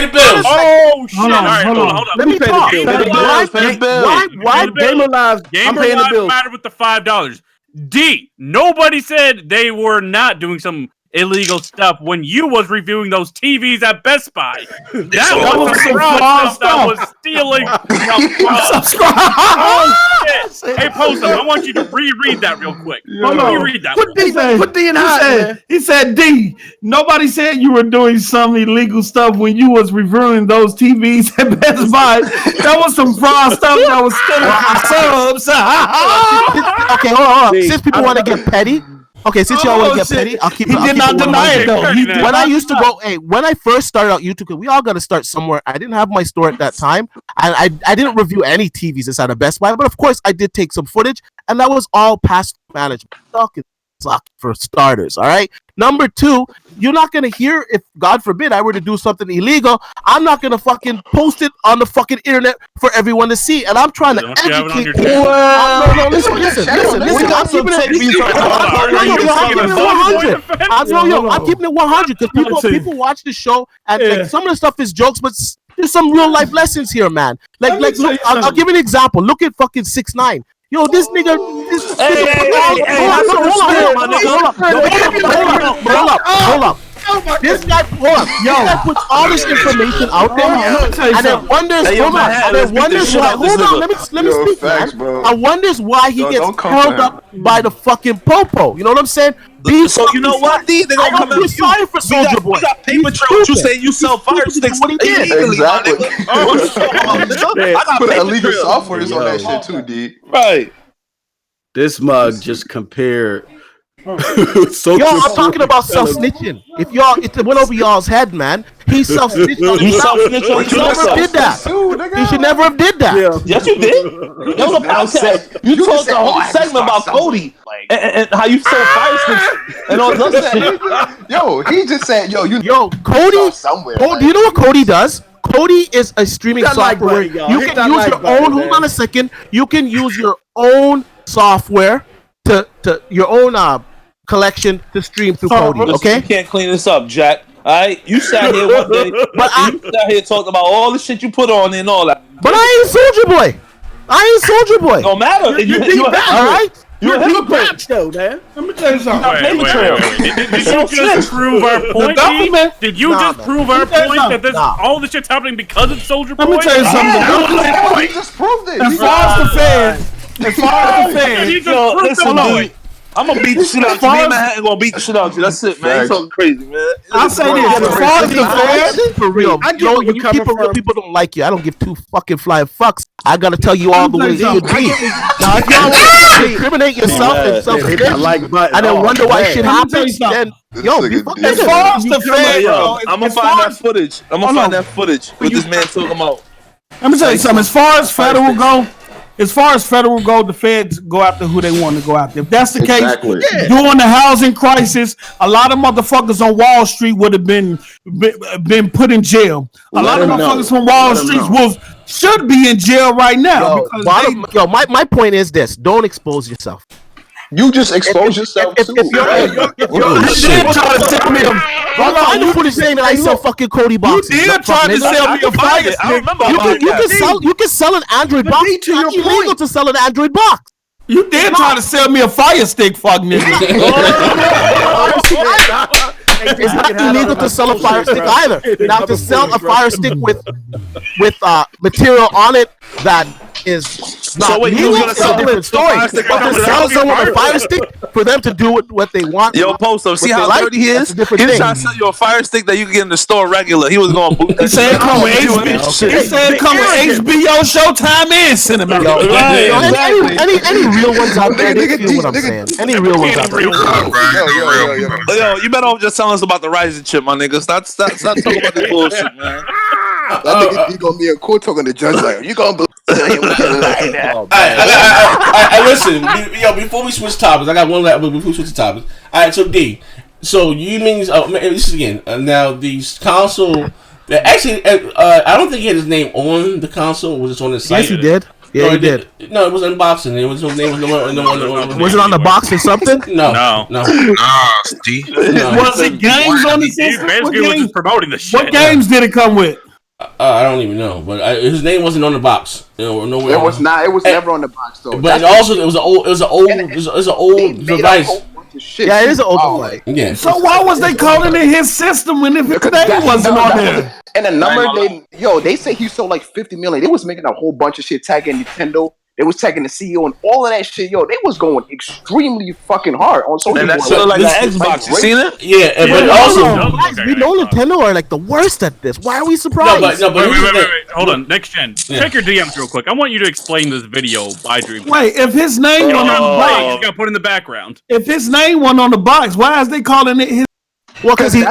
the bills. Oh shit! Hold on. Let me pay the bills. Why Gamer Live? I'm paying the bills. Matter with the $5. D. Nobody said they were not doing some illegal stuff when you was reviewing those TVs at Best Buy. That was some fraud stuff. That was stealing. Oh shit! Hey, Postum, I want you to reread that real quick. Reread that. Put D in hot. He said, D. Nobody said you were doing some illegal stuff when you was reviewing those TVs at Best Buy. That was some fraud stuff that was stealing subs. Okay, hold on. Since people want to get petty. Okay, since y'all want to get petty, I'll keep it. He did not deny it though. When I used to go, when I first started out YouTube, because we all got to start somewhere. I didn't have my store at that time, and I didn't review any TVs inside of Best Buy. But of course, I did take some footage, and that was all past management. Suck for starters. All right. Number two, you're not gonna hear if God forbid I were to do something illegal. I'm not gonna fucking post it on the fucking internet for everyone to see, and I'm trying to educate people. No, listen. I'm keeping it 100 because people watch the show and like, some of the stuff is jokes, but there's some real life lessons here, man. Like look, I'll give you an example. Look at fucking 6ix9ine. Yo, this nigga. Hold up. This guy, this guy puts all this information out there, and then wonders. Hold on. Let me speak, man. I wonders why he gets held up by the fucking popo. You know what I'm saying? So you know what, D? They're gonna come at you. Sorry for Soulja Boy. You got paper trail. You saying you sell fire sticks illegally? Exactly. I got put paper illegal trail. software on that shit too, D. Right. This mug just compared. Yo, I'm talking about self-snitching. If it went over y'all's head, man. He self-snitched on himself. He never did that. He should never have did that. Yeah. Yes, you did. That was a podcast. You talked a whole segment about Cody and how you sold fire sticks and all that shit. Yo, he just said, Cody. Somewhere. Do you know what Cody does? Cody is a streaming software where you can use your own. Hold on a second. You can use your own software to your own collection to stream through Cody. Okay, you can't clean this up, Jack. All right, you sat here one day, but you sat here talking about all the shit you put on and all that. But I ain't Soulja Boy. No matter. You all right? You're a hypocrite, though, man. Let me tell you something. Wait. Did you just prove our point? Did you just prove our point that all this shit's happening because of Soulja Boy? Let me tell you something. He just proved it. As far as the fans, He just proved the point. I'm gonna beat the shit out of you. Me and Manhattan gonna beat the shit out of you. That's it, man. You talking crazy, man. I'll say this: as far as the fans, for real, I know when people don't like you. I don't give two fucking flying fucks. I gotta tell you all the ways you would be. Now, if y'all want to incriminate yourself and and then wonder why shit happens, then be fucking. As far as the fans, I'm gonna find that footage. I'm gonna find that footage with this man talking about. Let me tell you something. As far as federal go, the feds go after who they want to go after. If that's the case, during the housing crisis, a lot of motherfuckers on Wall Street would have been put in jail. A lot of motherfuckers from Wall Street should be in jail right now. My point is this: don't expose yourself. You just expose yourself too. I know what he's saying that I sell fucking Cody boxes. You did try to sell me a fire stick. You can sell an Android box. It's illegal to sell an Android box. You did try to sell me a fire stick, fuck nigga. It's not illegal to sell a fire stick either. Now to sell a fire stick with material on it that is not legal, it's a different story. But to sell someone a fire stick for them to do what they want. Yo, Posto, see how dirty he is? He's trying to sell you a fire stick that you can get in the store regular. He was going to boot that. He said come with HBO, Showtime, and Cinema. Any real ones out there? They feel what I'm saying. Any real ones out there? Yo, you better just tell us about the rising chip, my nigga. Stop talking about this bullshit, man. That nigga he gonna be in court talking to the judge like, you gonna believe him like that? I listen. Yo, before we switch topics, I got one last. Before we switch topics, all right. So D, so you mean this is again now the console? Actually, I don't think he had his name on the console. Was it on the site? Yes, he did. Yeah, he did. No, it was unboxing. It was his name. Was it on the box or something? No. Steve. Was it games on the system? Basically, was just promoting the shit. What games did it come with? I don't even know, but his name wasn't on the box. Nowhere. It was not. It was never on the box though. But also, it was an old device. Yeah, it is an old device. Yeah. So why was they calling it his system when if his name wasn't on there? And the number they say he sold like 50 million. They was making a whole bunch of shit tagging Nintendo. They was tagging the CEO and all of that shit. Yo, they was going extremely fucking hard on social media. And that shit like an Xbox. You seen it? Yeah, but also we know Nintendo are like the worst at this. Why are we surprised? No, but wait. Hold on, Next Gen. Check your DMs real quick. I want you to explain this video by Dreamcast. Wait, if his name went on the box, you got put in the background. If his name went on the box, why is they calling it his? Well, because he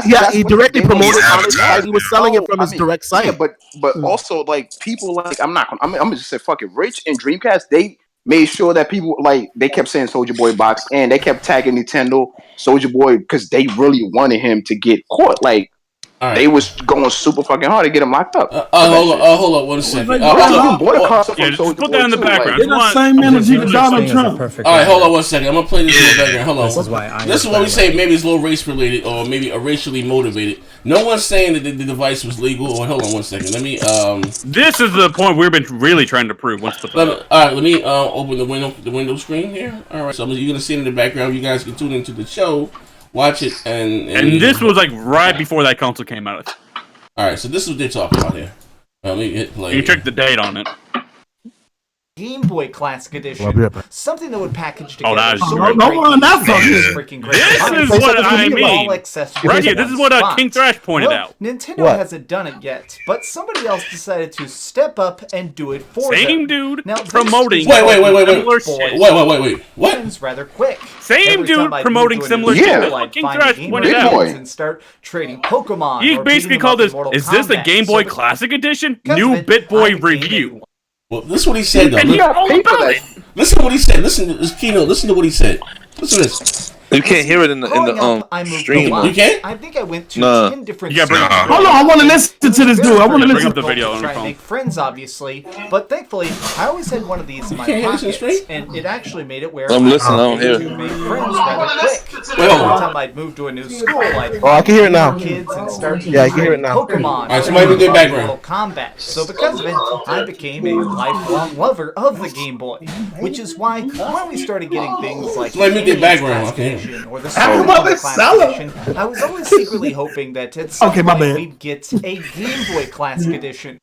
directly promoted it on his site. He was selling it from his direct site. Yeah, but also like people like I'm gonna just say fucking Rich and Dreamcast. They made sure that people like they kept saying Soulja Boy box and they kept tagging Nintendo Soulja Boy because they really wanted him to get caught. Like they was going super fucking hard to get him locked up. Hold on 1 second. Put that in the background. They're the same energy to Donald Trump. All right, hold on 1 second. I'm gonna play this in the background. Hold on. This is what we say. Maybe it's a little race related or maybe racially motivated. No one's saying that the device was legal. Or hold on 1 second. Let me. This is the point we've been really trying to prove. All right, let me open the window screen here. All right, so you're gonna see it in the background. You guys can tune into the show. Watch it, and this was like right before that console came out. All right, so this is what they're talking about here. Let me hit play. You check the date on it. Game Boy Classic Edition, something that would package together. Freaking great. This is what I mean. Right here, this is what King Thrash pointed out. Nintendo hasn't done it yet, but somebody else decided to step up and do it for them. Same dude now, promoting. Wait. What? Rather quick. Same dude promoting similar shit. Like King Thrash pointed out. And start trading Pokemon. He basically called this. Is this the Game Boy Classic Edition? New BitBoy review. Well, this is what he said, though. Listen to what he said. Listen to this keynote. Listen to what he said. Listen to this. You can't hear it in the stream. You can't? I think I went to 10 different Hold on, I want to listen to this dude. I want to listen to the video. Try and make friends, obviously. But thankfully, I always had one of these in my pockets, and it actually made it where I'm listening. I don't hear it. To make friends rather quick. Every time I'd move to a new school, I'd I can hear it now. Kids and start I can hear it now. Pokemon. All right, somebody do their background. Combat. So because of it, I became a lifelong lover of the Game Boy, which is why when we started getting things like let me get background. Okay. Or the I was always secretly hoping that at some point we'd get a Game Boy Classic Edition.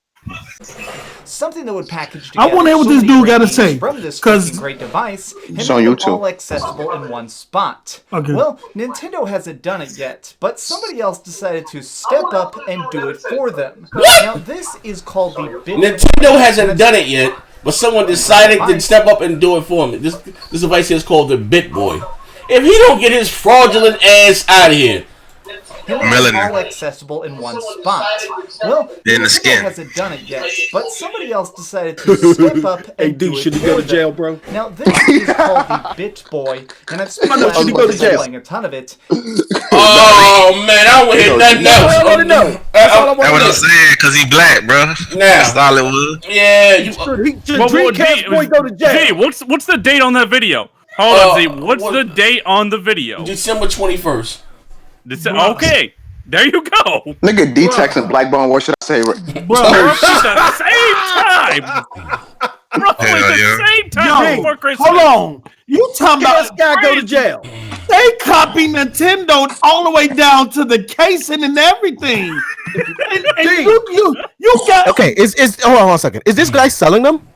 something that would package I together want to hear what so this many dude great got to games say. from this Because freaking great device and It's on make them YouTube. all accessible in one spot. Okay. Well, Nintendo hasn't done it yet, but somebody else decided to step up and do it for them. What? Now, this is called the Bit. Nintendo hasn't done it yet, but someone decided to step up and do it for me. This device here is called the Bit Boy. If he don't get his fraudulent ass out of here. All accessible in one spot. Well, In the Nintendo skin. hasn't done it yet, but somebody else decided to step up and Hey, do dude, it should he for go to them. jail, bro? Now, this is called the Bit Boy, and I've spent the last should he go to month jail? playing a ton of it. Oh man, I don't want to hear nothing That's all I want to else. know. That's all I That's want what to I'm know. saying, because he black, bro. Now. That's all it was. Yeah, you. Should Well, Dreamcast boy go to jail? Z, what's the date on that video? Hold on, Z. What's what- the date on the video? December 21st. Okay, there you go. Nigga, D-Tex and Blackbone, what should I say? At the same time. Bro, at the yeah. same time before Christmas. hold on. You talking This about guy go to jail. they copy Nintendo all the way down to the casing and everything. and you got Okay, hold on 1 second. Is this guy selling them?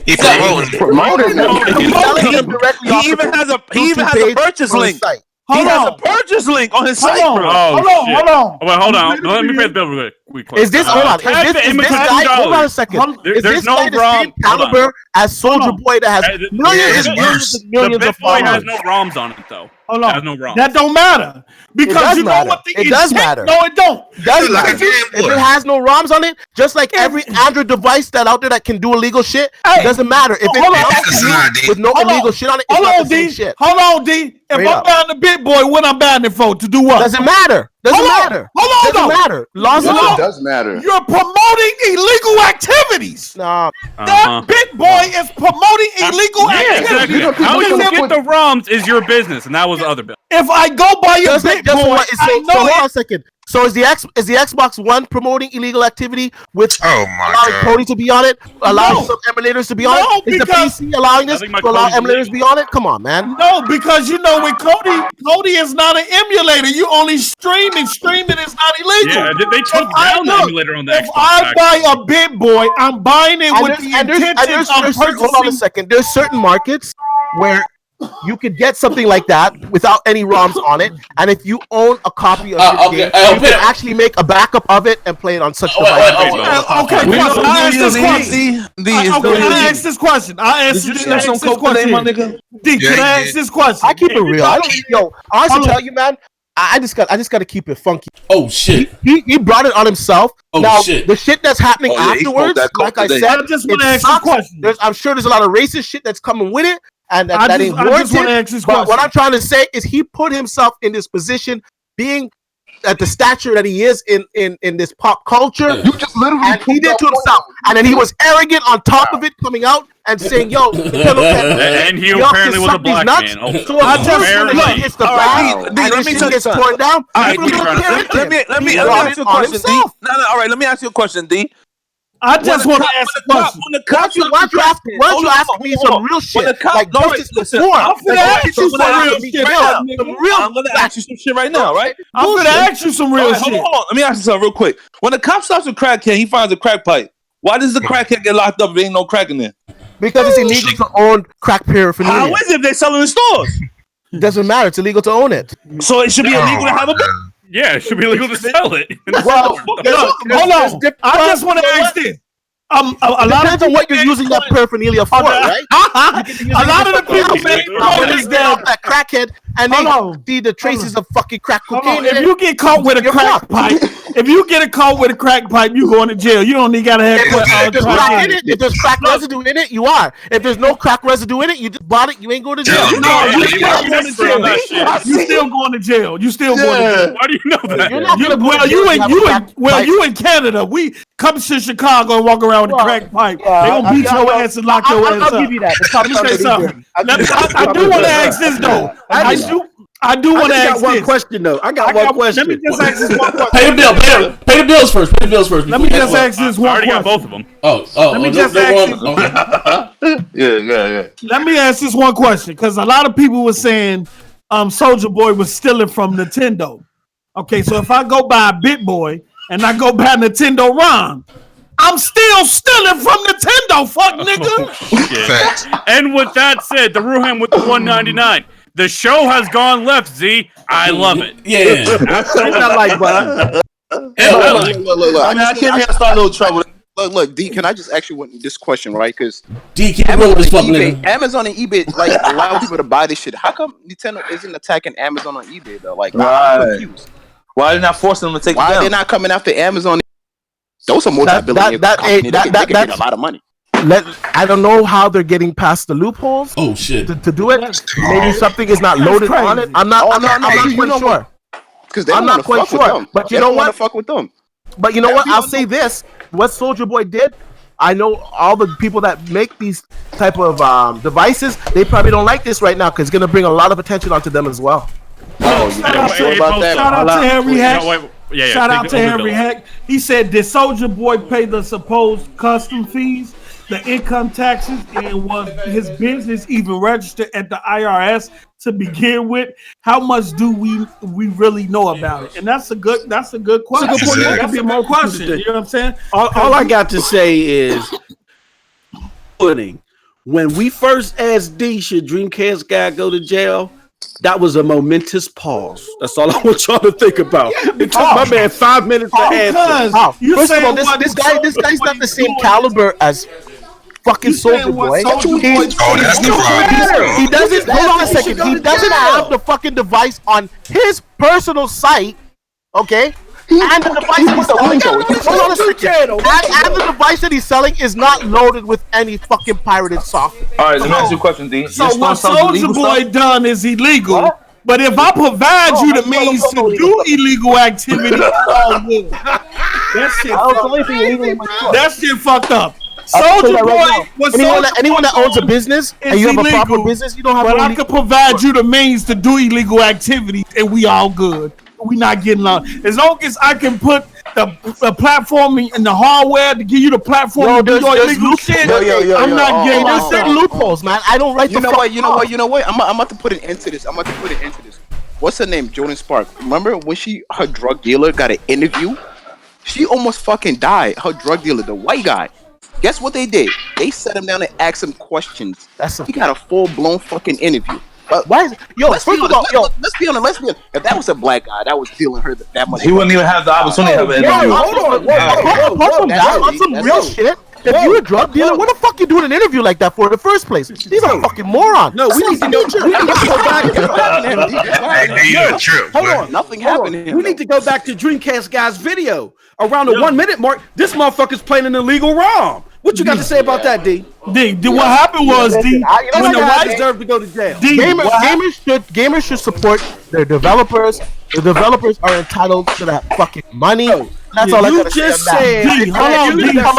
He promoting. Promoted them. He's selling them directly off He even the has a YouTube page purchase on his link. site. He Hold has on. a purchase link on his Hold site, on. bro. Oh, Hold on, shit. hold on. Oh, wait, hold on. Let me pay the bill real quick. Is this hold on? Type Is it in this between guy? Hold on a dollars. second. Is There's this no guy the ROM. same caliber as Soulja Boy that has millions and millions and The millions Bit of Boy has followers? no ROMs on it, though. Hold Has on. no ROMs. That don't matter. Because does you know matter. what the It does intent- matter. No, it don't. Doesn't Like a matter. Game If Boy. it has no ROMs on it, just like every Android device that out there that can do illegal shit, Hey. it doesn't matter. If Hold on. it That's comes to not, you D. with no Hold illegal on. shit on it, it's Hold not on, the same D. shit. Hold on, D. If Straight I'm up. buying the Bit Boy, what I'm buying it for? To do what? Doesn't matter. Doesn't Hold on. matter. Hold on, Doesn't though. matter. Laws Hold are on. It does matter. You're promoting illegal activities. Nah. That Bit Boy is promoting illegal Yeah, activities. exactly. How you Because get the ROMs is your business, and that was the other bill. if I go buy a Just Bit like just Boy, what? So I know hold on it. a second. So is the Xbox One promoting illegal activity with Oh my allowing god. Cody to be on it, allowing No. some emulators to be on No, it? Is the because- PC allowing this I think my to allow Cody's emulators to illegal. be on it? Come on, man. No, because you know with Cody is not an emulator. You only streaming. Streaming is not illegal. Yeah, they took If I down the look, emulator on the If Xbox. I buy a Bit Boy, I'm buying it And with there's, the and there's, and intention there's, of there's certain, hold on a purchasing. second. There's certain markets where you could get something like that without any ROMs on it, and if you own a copy of this Okay, game, you can actually make a backup of it and play it on such devices. Okay, We know question. I asked this the question. Okay, I asked this question. I Did answered you this snap some coke today, question. my nigga? D, Yeah, can I he ask did. this question? I keep it real. I don't, yo, honestly, Hold on. tell you, man. I just got to keep it funky. Oh shit. He brought it on himself. Oh, now shit. the shit that's happening Oh, yeah, he smoked afterwards, that coke like I today. said, I just it want to ask you a sucks. question. I'm sure there's a lot of racist shit that's coming with it, and I that just- ain't I just wanna warranted. ask this But what question. I'm trying to say is he put himself in this position, being at the stature that he is in this pop culture. You just literally And he did to himself, and then he was arrogant on top of it, coming out and saying, "Yo, And he apparently was a black man. Oh, So I just when apparently. it hits the All right, ground D, and let this me shit tell you gets something. torn down, All right, people D, don't care let me He ask brought you it a on question, D. himself. No, all right, let me ask you a question, D. I just want to ask a question. When the Why cops don't you ask me some real shit? Like this listen, before. I'm finna ask you some real shit right now. Some real I'm gonna ask you some shit right now, right? I'm gonna ask you some real All right, hold shit. on, hold on. Let me ask you something real quick. When the cop stops a crackhead, he finds a crack pipe. Why does the crackhead get locked up if there ain't no crack in there? Because it's illegal to own crack paraphernalia. How is it if they sell it in stores? Doesn't matter. It's illegal to own it. So it should be illegal to have a bit. Yeah, it should be illegal to sell it. Well, Hold on. I just want to ask this. A lot depends on what you're using that paraphernalia for, right? A lot of the people make notice that. that crackhead, and they see the traces of fucking crack cocaine. If you get caught with a crack pipe, if you get caught with a crack pipe, you going to jail. You don't even gotta have If there's crack in it, if there's crack residue in it, you are. If there's no crack residue in it, you just bought it. You ain't going to jail. No, you still going to jail. You still going to jail. You still going to jail. Why do you know that? You're not gonna go to Well, jail you in Canada. We come to Chicago and walk around with a crack pipe. They gonna beat your ass and lock your ass up. I'll give you that. The Let me say something. I do want to ask this though. I do want to I ask got one this. question though. I got one question. Let me just ask this one question. Pay the bill. Pay the bills first. Pay the bills first. Let me just ask this I one already got question. both of them. Let me just ask Yeah. Let me ask this one question because a lot of people were saying Soulja Boy was stealing from Nintendo. Okay, so if I go buy a Bit Boy and I go buy Nintendo ROM, I'm still stealing from Nintendo, fuck nigga. And with that said, the Ruham with the 199. The show has gone left, Z. I love it. Yeah. Absolutely. I like, but Look. I mean, I came here to start a little trouble. Look, D, can I just ask you this question, right? Because D, keep it real with this fucking nigga. Amazon and eBay like allow people to buy this shit. How come Nintendo isn't attacking Amazon on eBay though? Like, I'm confused. Why are they not forcing them to take? Why are they not coming after Amazon? Those are multi-billion companies. They can get a lot of money. I don't know how they're getting past the loopholes. Oh shit! To do it, maybe something is not loaded on it. I'm not quite sure. Because I'm not quite sure. But you know what? Fuck with them. But you know what? I'll say this: what Soulja Boy did. I know all the people that make these type of devices. They probably don't like this right now because it's gonna bring a lot of attention onto them as well. Oh, shout out to Henry Heck. Shout out to Henry Heck. He said, did Soulja Boy pay the supposed custom fees, the income taxes, and was his business even registered at the IRS to begin with? How much do we really know about it? And that's a good question. That could be more question. You know what I'm saying? All I got to say is, when we first asked D, should Dreamcast guy go to jail? That was a momentous pause. That's all I want y'all to think about. It took my man 5 minutes to answer. First of all, this guy's not the same caliber as fucking Soulja Boy. He doesn't. Hold on a second. He doesn't have the fucking device on his personal site. Okay. And the device he's selling, and the device that he's selling is not loaded with any fucking pirated software. All right, let me ask you a question, D. So what Soulja Boy done is illegal. What? But if I provide you the means to do illegal activity, that shit fucked up. Soulja Boy, anyone that owns a business and you have a proper business, you don't have. But I can provide you the means to do illegal activities, and we all good. We not getting long. As long as I can put the platform in the hardware to give you the platform to do your illegal shit, I'm not getting. There's certain loopholes, man. I don't write. You know what? I'm about to put it into this. What's her name? Jordan Spark. Remember when her drug dealer got an interview? She almost fucking died. Her drug dealer, the white guy. Guess what they did? They sat him down and asked him questions. He got a full-blown fucking interview. Why is let's be honest. If that was a black guy that was dealing her that much, he wouldn't even have the opportunity to have an interview. Hold on, some real shit. If you're a drug dealer, what the fuck you doing an interview like that for in the first place? These are fucking morons. No, we need to go back. Hold on, nothing happened. We need to go back to Dreamcast guy's video around the 1 minute mark. This motherfucker's playing an illegal ROM. What you got to say about that, D? What happened was, D, when the white deserve to go to jail. Gamers should support their developers. The developers are entitled to that fucking money. That's all I gotta say. If you're gonna come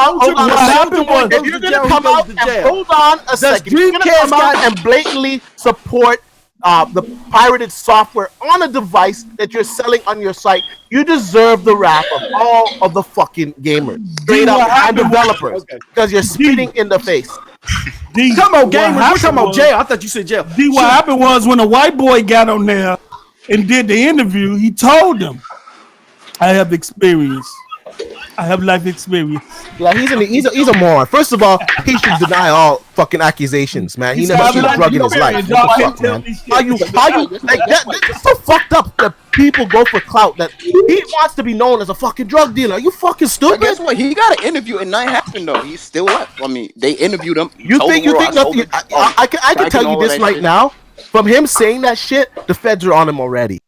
out and hold on a second, if you're gonna come out and blatantly support the pirated software on a device that you're selling on your site, you deserve the wrath of all of the fucking gamers, straight up, and developers, because you're spitting in the face. Come on, gamers. We're talking about jail. I thought you said jail. What happened was when a white boy got on there and did the interview, he told them, I have experience. I have life experience. Yeah, he's a moron. First of all, he should deny all fucking accusations, man. He never seen a drug in his life. What the fuck, man? How you like that? It's so fucked up that people go for clout. That he wants to be known as a fucking drug dealer. Are you fucking stupid? But guess what? He got an interview and nothing happened though. He's still left. I mean, they interviewed him. You think nothing? I can tell you this right now. From him saying that shit, the feds are on him already.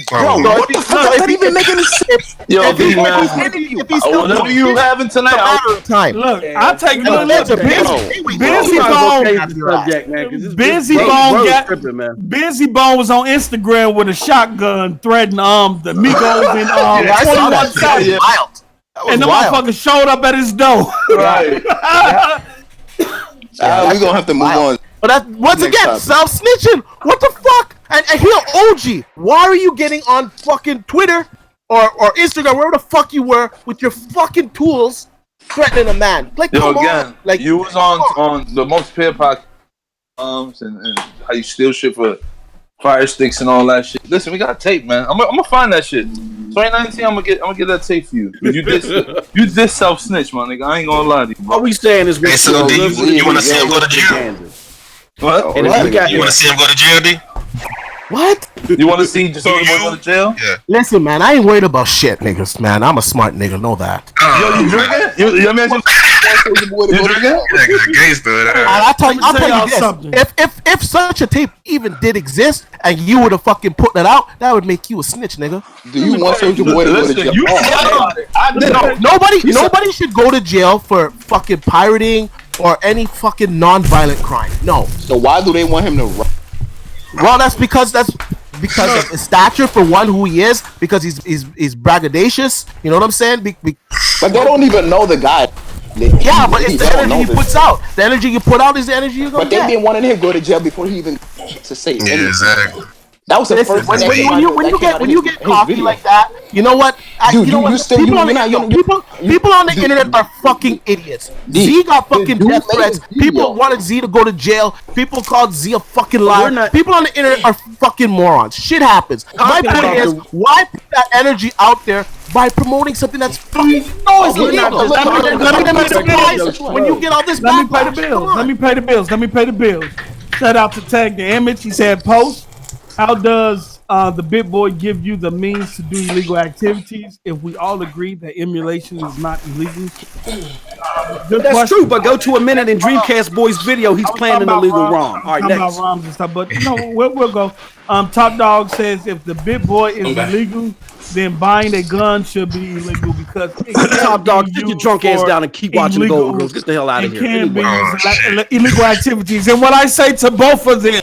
Bro, what the fuck does that even make any sense? Yo, whatever you having tonight, time. Look, I'll take a look. Busy Bone was on Instagram with a shotgun threatening the Migos and 21 Savage. And the motherfucker showed up at his door. Right. We're gonna have to move on. But that, once again, self-snitching. What the fuck? And here, OG, why are you getting on fucking Twitter or Instagram, wherever the fuck you were, with your fucking tools threatening a man? Like, come on. Like, you was on the most pair podcast, and how you steal shit for fire sticks and all that shit. Listen, we got tape, man. I'm gonna find that shit. 2019, I'm gonna get that tape for you. You this self snitch, my nigga. I ain't gonna lie to you. All we saying is, Hey, so D, you want to see him go to jail? What? And if we got, You want to see him go to jail, D? What? You want to see Soulja Boy go to jail? Yeah. Listen, man, I ain't worried about shit, niggas, man. I'm a smart nigga, know that. Yo, you drinking? You imagine you drinking? Nigga, gangster. I'll tell y'all you this. something. If such a tape even did exist and you would have fucking put that out, that would make you a snitch, nigga. Do you want Soulja Boy to go to jail? Nobody should go to jail for fucking pirating or any fucking non-violent crime. No. So why do they want him to run? Well, that's because of his stature, for one, who he is, because he's braggadocious. You know what I'm saying? But they don't even know the guy. Yeah, but it's the energy he puts out. The energy you put out is the energy you're gonna get. But they've been wanting him to go to jail before he even to say anything. Yeah, exactly. That was the first. When you get cocky like that, you know what? People on the internet are fucking idiots. Z got fucking death threats. People wanted Z to go to jail. People called Z a fucking liar. People on the internet are fucking morons. Shit happens. My point is, why put that energy out there by promoting something that's fucking illegal? When you get all this, let me pay the bills. Let me pay the bills. Shout out to Tag the Image. He said, "Post. How does the Bit Boy give you the means to do illegal activities if we all agree that emulation is not illegal?" That's true, but go to a minute in Dreamcast Boy's video. He's playing an illegal ROM. All right, next. ROMs and stuff, but we'll go. Top Dog says if the Bit Boy is illegal, then buying a gun should be illegal because Top Dog, get your drunk ass down and keep watching Gold Girls. Get the hell out of here. It can be illegal activities, and what I say to both of them,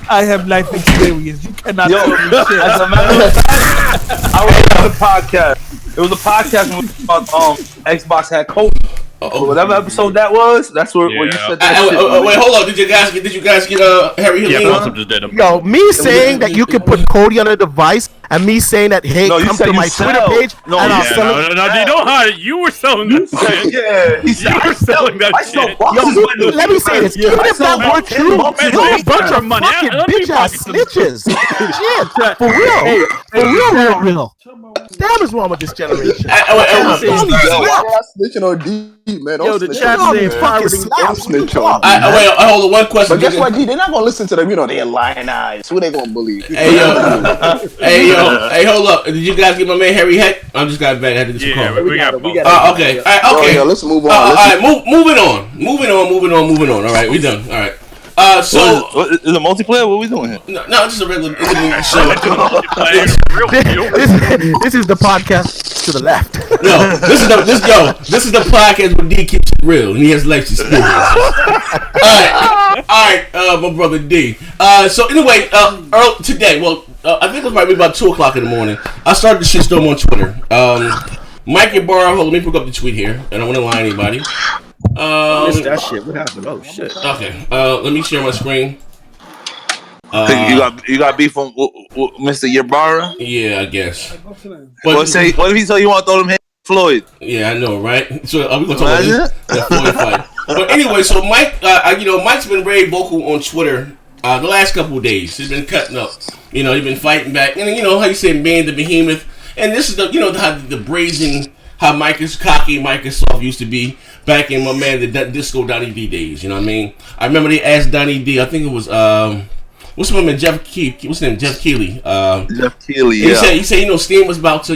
I have life experience. You cannot tell me shit. As a matter of fact, I was on a podcast. It was a podcast when we talked about Xbox had Cody. Whatever episode that was, that's where you said that shit. Wait, hold on. Did you guys get Harry Houdini? Yeah, just did him. Yo, me saying that you can put Cody on a device, and me saying that, hey, come to my Twitter page, and I'll sell it. No, you know how you were selling that shit. Yeah, you were selling that shit. Yo, let me say this. Even if that were true, you're a bunch of fucking bitch-ass snitches. Shit, for real. For real. Damn is wrong with this generation. Why snitching on D, man? Yo, the chat says pirating. Snitch on D. Wait, hold on. One question. But guess what, D? They're not gonna listen to them. You know, they're lying eyes. Who they gonna believe? Hey, hold up. Did you guys get my man Harry Heck? I'm just got back. I had to get some call. We got okay. All right, okay. Yo, let's move on. All right, moving on. All right, we done. All right. So is it multiplayer? What are we doing here? No, just a regular show. This is the podcast to the left. No, this is the podcast where D keeps it real and he has life experience. All right, my brother D. So anyway, today, I think it was probably about 2:00 in the morning. I started the shitstorm on Twitter. Mike Ybarra, hold on, let me pick up the tweet here. I don't want to lie to anybody. Missed that shit. What happened? Oh shit. Okay. Let me share my screen. You got beef from Mr. Ybarra? Yeah, I guess. What if he told you want to throw them hands Floyd? Yeah, I know, right? So we gonna talk about that Floyd fight. But anyway, so Mike, Mike's been very vocal on Twitter the last couple of days. He's been cutting up. He's been fighting back, and how you say, man, the behemoth. And this is the brazen. How Mike is cocky, Microsoft used to be back in my man the Disco Donnie D days. You know what I mean? I remember they asked Donnie D. I think it was what's his name? Jeff Keighley. Jeff Keighley. Yeah. He said Steam was about to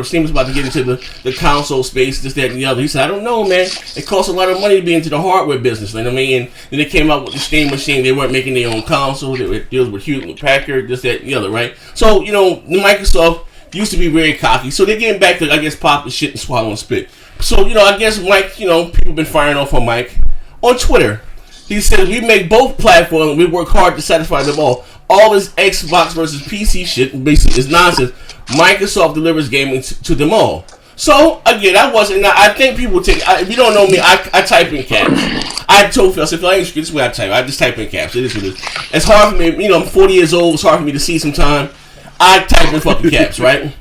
Steam was about to get into the console space, this, that, and the other. He said, I don't know, man. It costs a lot of money to be into the hardware business. You know what I mean? And then they came out with the Steam machine. They weren't making their own console. They were dealing with Hewlett Packard, this, that, and the other, right? So the Microsoft used to be very cocky, so they're getting back to, I guess, popping shit and swallowing spit. So, I guess Mike, people been firing off on Mike on Twitter. He says, we make both platforms and we work hard to satisfy them all. All this Xbox versus PC shit basically is nonsense. Microsoft delivers gaming to them all. So, again, I think people take, if you don't know me, I type in caps. I told Phil, I said, Phil, I ain't this way I type. I just type in caps. It is what it is. It's hard for me, I'm 40 years old, it's hard for me to see sometime. I type in fucking caps, right?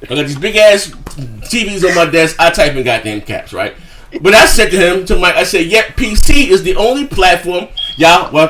I got these big ass TVs on my desk. I type in goddamn caps, right? But I said to Mike, I said, PC is the only platform y'all, well,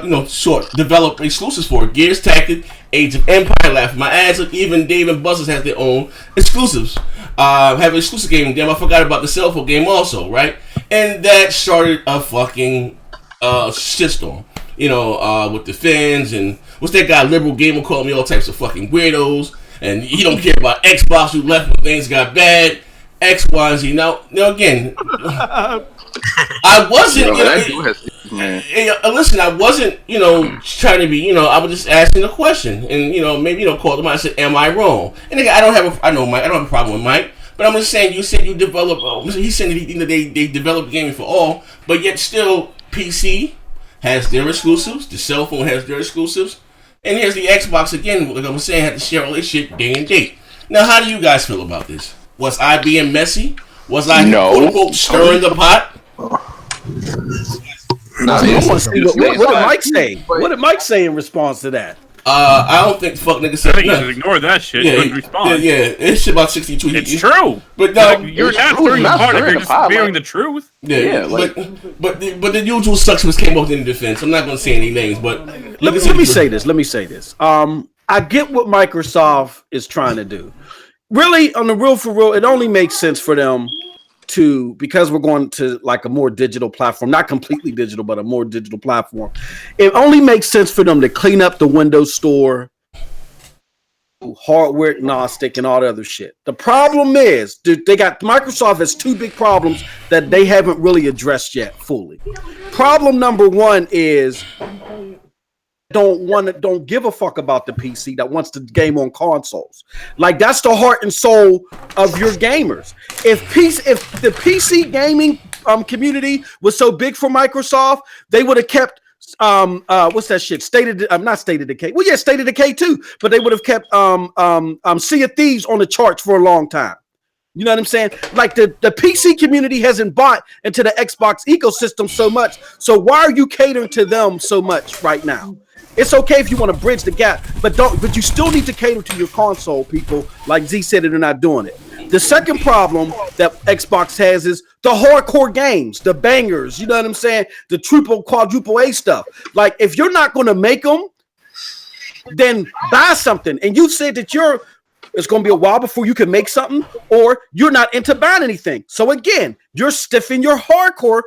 develop exclusives for it. Gears Tactics, Age of Empire, Laugh My Ass Up, even Dave and Buster's has their own exclusives. Have an exclusive game. Damn, I forgot about the cell phone game also, right? And that started a fucking shitstorm. With the fans and what's that guy, Liberal Gamer, calling me all types of fucking weirdos, and he don't care about Xbox, who left when things got bad, X, Y, and Z. Now again, I wasn't, listen, I wasn't, trying to be, I was just asking a question, and, maybe, called him out and said, am I wrong? And again, I don't have a problem with Mike, but I'm just saying, you said you develop, he said they develop gaming for all, but yet still, PC has their exclusives, the cell phone has their exclusives, and here's the Xbox again, like I was saying, had to share all this shit day and date. Now, how do you guys feel about this? Was I being messy? Was I, quote unquote, stirring the pot? What did Mike say? What did Mike say in response to that? I don't think the fuck nigga said I think you should ignore that shit. Yeah, You couldn't respond. Yeah, it's shit about 62. It's true. But no, you're not stirring the pot if you're just spewing the truth. Yeah, but the usual suspects came up in the defense. I'm not going to say any names, but let me say this. I get what Microsoft is trying to do. Really, on the real for real, it only makes sense for them to, because we're going to like a more digital platform, not completely digital, but a more digital platform. It only makes sense for them to clean up the Windows Store, hardware agnostic, and all the other shit. The problem is Microsoft has two big problems that they haven't really addressed yet fully. Problem number one is don't give a fuck about the PC that wants to game on consoles. Like, that's the heart and soul of your gamers. If the PC gaming community was so big for Microsoft, they would have kept what's that shit? State of Decay. Well, yeah, State of Decay too, but they would have kept Sea of Thieves on the charts for a long time. You know what I'm saying? Like, the PC community hasn't bought into the Xbox ecosystem so much. So why are you catering to them so much right now? It's okay if you want to bridge the gap, but you still need to cater to your console people, like Z said, and they're not doing it. The second problem that Xbox has is the hardcore games, the bangers, you know what I'm saying? The triple, quadruple A stuff. Like, if you're not going to make them, then buy something. And you said that it's going to be a while before you can make something, or you're not into buying anything. So again, you're stiffing your hardcore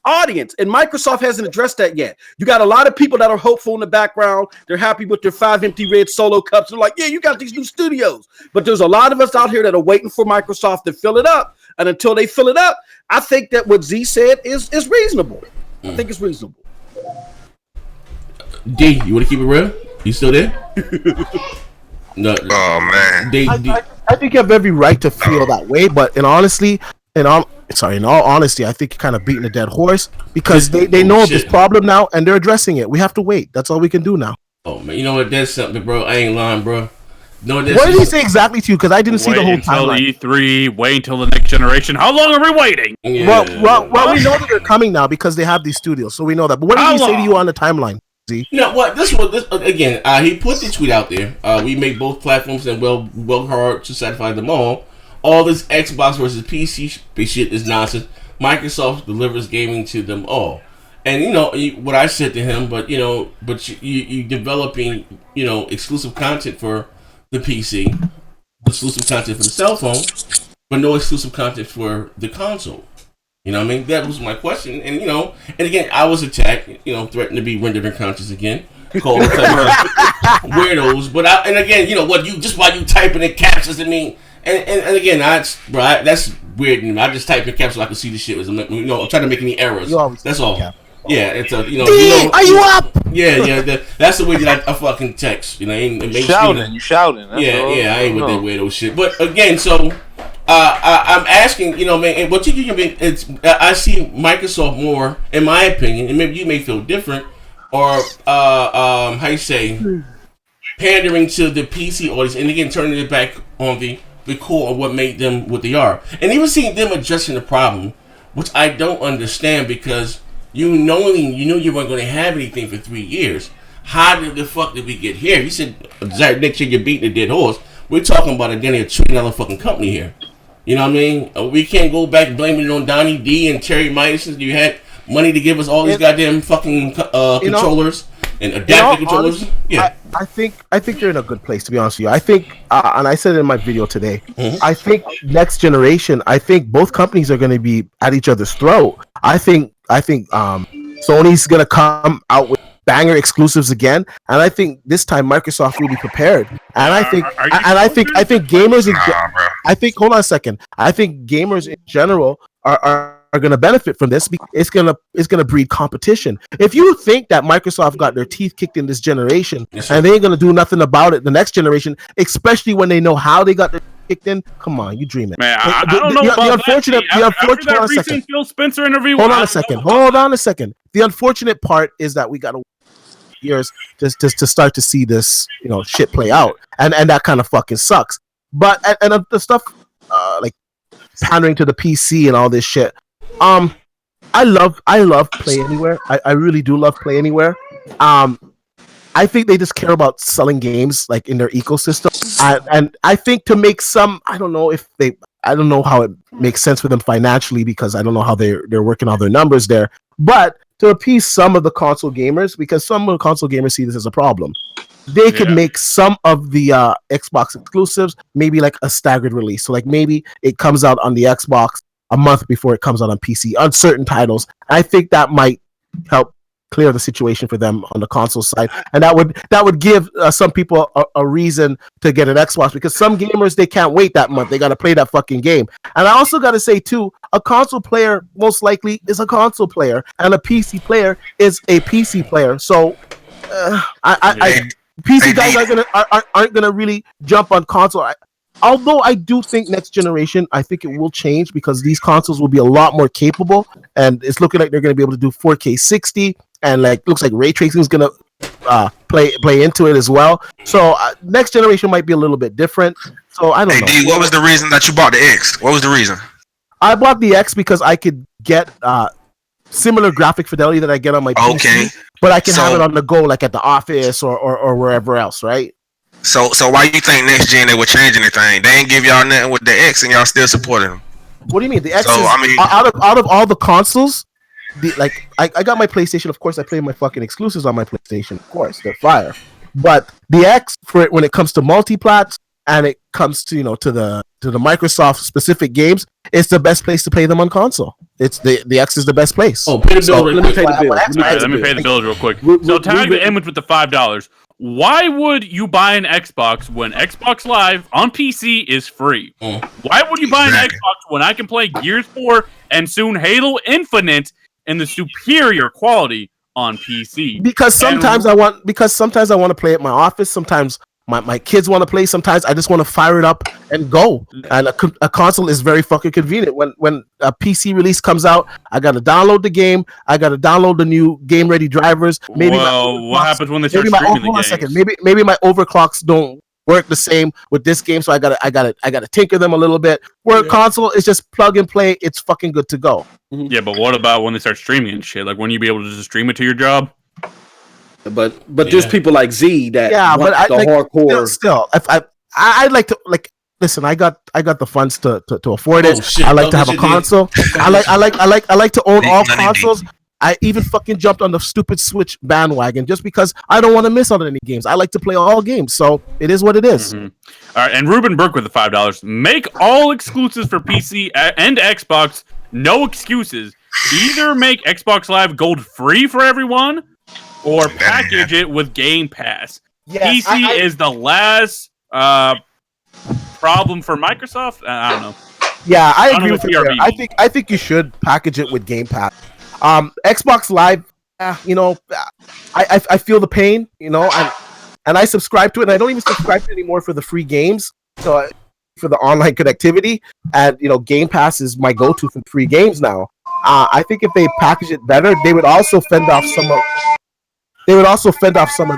audience, and Microsoft hasn't addressed that yet. You got a lot of people that are hopeful in the background. They're happy with their 5 empty red solo cups. They're like, yeah, you got these new studios. But there's a lot of us out here that are waiting for Microsoft to fill it up. And until they fill it up, I think that what Z said is reasonable. I think it's reasonable. D, you want to keep it real? You still there? No. Oh man. D, I think you have every right to feel that way, but in all honesty, I think you're kind of beating a dead horse, because they know of this problem now and they're addressing it. We have to wait. That's all we can do now. Oh man, you know what? There's something, bro. I ain't lying, bro. No, what did he say exactly to you? Because I didn't see the whole timeline. E3, wait until the next generation. How long are we waiting? Yeah. Well, we know that they're coming now because they have these studios, so we know that. But what did he say to you on the timeline? Z? You know what? This again. He put the tweet out there. We make both platforms and well hard to satisfy them all. All this Xbox versus PC shit is nonsense. Microsoft delivers gaming to them all. And what I said to him, but you developing exclusive content for the PC, exclusive content for the cell phone, but no exclusive content for the console. You know what I mean? That was my question. And and again, I was attacked, threatened to be rendered unconscious again. Called weirdos. But while you typing in caps doesn't mean. And again, that's weird. I just type in caps so I can see the shit. I'm trying to make any errors. That's all. Yeah, it's a are you up? Yeah. That's the way that I fucking text. You shouting. That's I ain't with that weirdo shit. But again, so I'm asking, man, and what you can I see Microsoft more, in my opinion, and maybe you may feel different, or how you say, pandering to the PC audience, and again turning it back on the core of what made them what they are, and even seeing them addressing the problem, which I don't understand, because you knew you weren't going to have anything for 3 years. How the fuck did we get here? You said, next year you're beating a dead horse. We're talking about again a $1 trillion fucking company here. You know what I mean? We can't go back blaming it on Donnie D and Terry Myson. You had money to give us all these goddamn fucking controllers and adaptive controllers. Honestly, I think they're in a good place, to be honest with you. I think, and I said it in my video today, I think next generation, I think both companies are going to be at each other's throat. I think Sony's going to come out with banger exclusives again, and I think this time Microsoft will be prepared. And I think gamers hold on a second. I think gamers in general are going to benefit from this. It's going to breed competition. If you think that Microsoft got their teeth kicked in this generation and they ain't going to do nothing about it the next generation, especially when they know how they got their teeth kicked in, come on, you dreaming. Man, I don't know about that recent Phil Spencer interview. Hold on a second. The unfortunate part is that we got to years just to start to see this, shit play out, and that kind of fucking sucks. But and the stuff like pandering to the PC and all this shit. I love Play Anywhere. I really do love Play Anywhere. I think they just care about selling games like in their ecosystem, and I think to make some, I don't know how it makes sense for them financially, because I don't know how they're working all their numbers there, but to appease some of the console gamers, because some of the console gamers see this as a problem, they could make some of the Xbox exclusives maybe like a staggered release. So like maybe it comes out on the Xbox a month before it comes out on PC on certain titles. I think that might help clear the situation for them on the console side, and that would give some people a reason to get an Xbox, because some gamers, they can't wait that month. They got to play that fucking game. And I also got to say too, a console player most likely is a console player, and a PC player is a PC player. So PC guys aren't gonna really jump on console. Although I do think next generation, I think it will change, because these consoles will be a lot more capable, and it's looking like they're going to be able to do 4K 60, and like looks like ray tracing is going to play into it as well. So next generation might be a little bit different. So I don't know. D, what was the reason that you bought the X? What was the reason? I bought the X because I could get similar graphic fidelity that I get on my PC, but I can have it on the go, like at the office or wherever else, right? So why you think next gen they would change anything? They ain't give y'all nothing with the X, and y'all still supporting them. What do you mean? The X is, out of all the consoles, I got my PlayStation. Of course, I play my fucking exclusives on my PlayStation. Of course, they're fire. But the X, when it comes to multi-plats and it comes to to the Microsoft specific games, it's the best place to play them on console. It's the X is the best place. Oh, pay the bill. Let me pay the bill. Let me pay the bills real quick. So tag the image with the $5. Why would you buy an Xbox when Xbox Live on PC is free? Why would you buy an Xbox when I can play Gears 4 and soon Halo Infinite in the superior quality on PC? Because sometimes I want to play at my office. Sometimes my kids want to play. Sometimes I just want to fire it up and go. And a console is very fucking convenient. When a PC release comes out, I got to download the game. I got to download the new game ready drivers. Maybe what happens when they start streaming the games? Maybe my overclocks don't work the same with this game, so I gotta tinker them a little bit. Where a console is just plug and play, it's fucking good to go. Yeah, but what about when they start streaming and shit? Like, wouldn't you be able to just stream it to your job? But there's people like Z that want the hardcore. Still, I'd like to listen. I got the funds to afford it. Shit, I like to have a console. I like to own all consoles. I even fucking jumped on the stupid Switch bandwagon just because I don't want to miss out on any games. I like to play all games, so it is what it is. All right, and Ruben Burke with the $5. Make all exclusives for PC and Xbox. No excuses. Either make Xbox Live Gold free for everyone, or package it with Game Pass. Yes, PC is the last problem for Microsoft. I don't know. Yeah, I agree with you. I think you should package it with Game Pass. Xbox Live, I feel the pain, and I subscribe to it. And I don't even subscribe to it anymore for the free games. So for the online connectivity, and Game Pass is my go-to for free games now. I think if they package it better, they would also fend off some of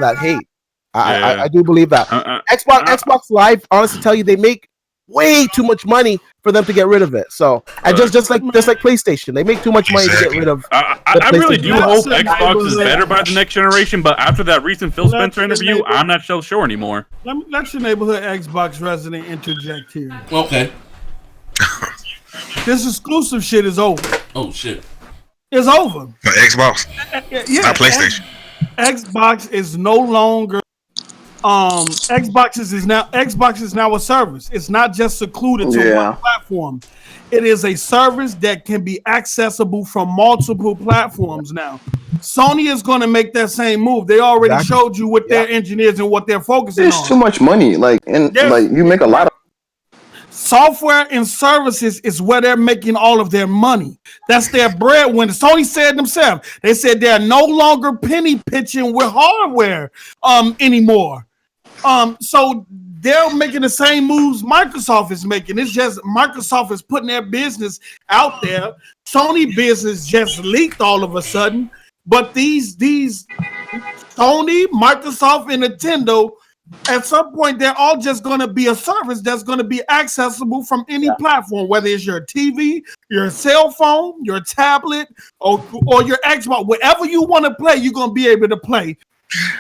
that hate. I do believe that. Xbox Live, honestly, tell you, they make way too much money for them to get rid of it. So, and just like PlayStation, they make too much money to get rid of. I really do hope Xbox is better by the next generation, but after that recent Phil Spencer interview, I'm not so sure anymore. Let your neighborhood Xbox resident interject here. Okay. This exclusive shit is over. Oh shit. It's over. For Xbox, not PlayStation. Xbox is no longer. Xbox is now a service. It's not just secluded to one platform. It is a service that can be accessible from multiple platforms now. Sony is going to make that same move. They already showed you what their engineers and what they're focusing on. There's too much money. Like you make a lot of software and services is where they're making all of their money. That's their bread. When Sony said themselves, they said they're no longer penny pitching with hardware anymore. So they're making the same moves Microsoft is making. It's just Microsoft is putting their business out there. Sony business just leaked all of a sudden. But these Sony, Microsoft, and Nintendo, at some point, they're all just going to be a service that's going to be accessible from any platform, whether it's your TV, your cell phone, your tablet, or your Xbox. Whatever you want to play, you're going to be able to play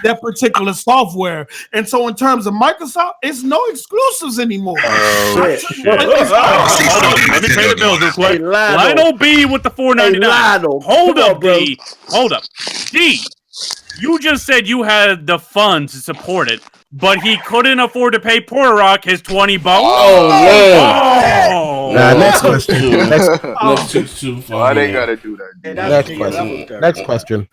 that particular software. And so in terms of Microsoft, it's no exclusives anymore. Let me pay the bills this way. Lionel B with the $4.99. Hold up, B. Hold up. D, you just said you had the funds to support it, but he couldn't afford to pay Porter Rock his $20. Oh, man. Oh. Next question. Why they gotta do that? Next question. Next question.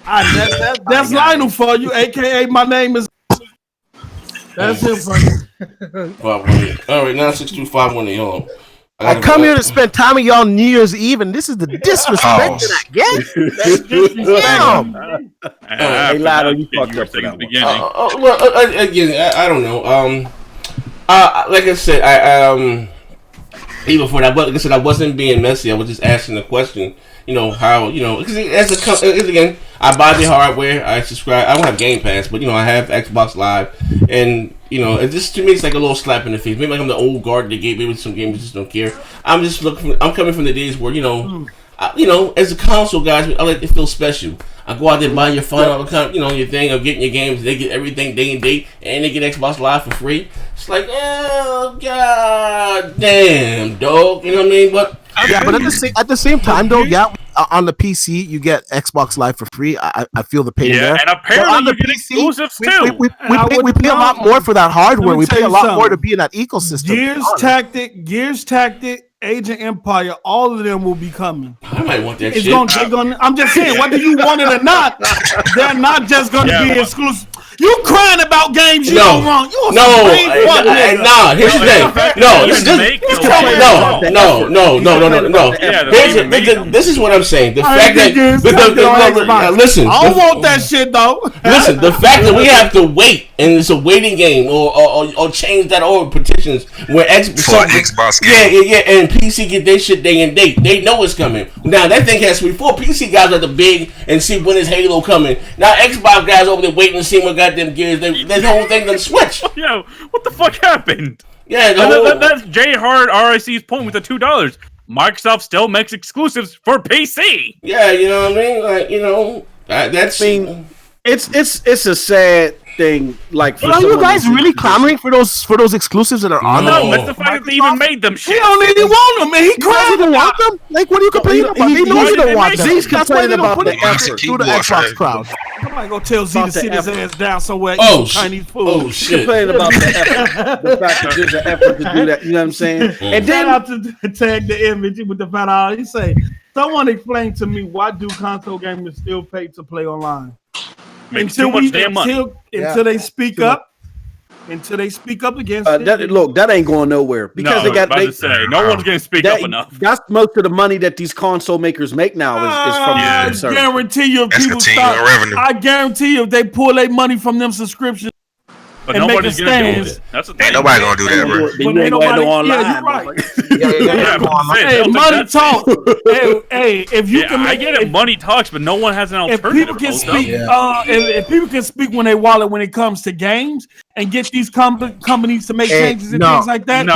I object. That's Lionel for you, aka my name is. That's him for you. All right, 962-518. Hold on. I come here to spend time with y'all New Year's Eve, and this is the disrespect that I get. Damn. Hey, Lotto, you fucked up at the beginning. Again, I don't know. Like I said, even for that, but like I said, I wasn't being messy. I was just asking the question. You know how because again, I buy the hardware. I subscribe. I don't have Game Pass, but I have Xbox Live, and it just to me it's like a little slap in the face. Maybe like I'm the old guard that gave maybe some games just don't care. I'm just I'm coming from the days where as a console guys, I like to feel special. I go out there and buy your final account, your thing of getting your games. They get everything day and date, and they get Xbox Live for free. It's like, oh god damn, dog. You know what I mean? But but at the same time though, on the PC you get Xbox Live for free. I feel the pain there. And apparently on the PC, exclusives too. We pay a lot more for that hardware. We pay a lot more to be in that ecosystem. Gears Tactic, Agent Empire, all of them will be coming. I might want that shit. I'm just saying, whether you want it or not, they're not just going to be exclusive. You crying about games you don't want. Here's the thing. This is what I'm saying. The fact that listen, I don't want that shit though. Listen, the fact that we have to wait and it's a waiting game or change that over petitions where Xbox and PC get their shit day and date. They know it's coming. Now that thing has to be before PC guys are the big and see when is Halo coming. Now Xbox guys over there waiting to see what goddamn Gears. That whole thing done switch. Yo, what the fuck happened? Yeah, that's J Hard RIC's point with the $2. Microsoft still makes exclusives for PC. Yeah, you know what I mean. That's. It's a sad thing. Like, are you guys really clamoring for those exclusives that are on there? No, that's the fact that they even made them. Shit. He don't even want them, man. He doesn't even want them. Like, what are you complaining about? He knows you don't want them. He's complaining about the effort through the Xbox crowd. Somebody go tell Z to sit his ass down somewhere. Chinese food. Oh shit! Complaining about the effort, the fact that there's an effort to do that. You know what I'm saying? And then out to tag the image with the fact he say, someone explain to me why do console gamers still pay to play online? Until they speak up. Until they speak up against that ain't going nowhere because no one's going to speak up enough. That's most of the money that these console makers make now is from I guarantee you if people start, I guarantee you if they pull their money from them subscriptions. But nobody's gonna do it. That's the thing. Ain't nobody gonna do that, bro. But you're right. Hey, money talk. Hey, if you can, I get it. Money talks, but no one has an alternative. If people can speak, if people can speak when they wallet when it comes to games and get these companies to make changes and things like that.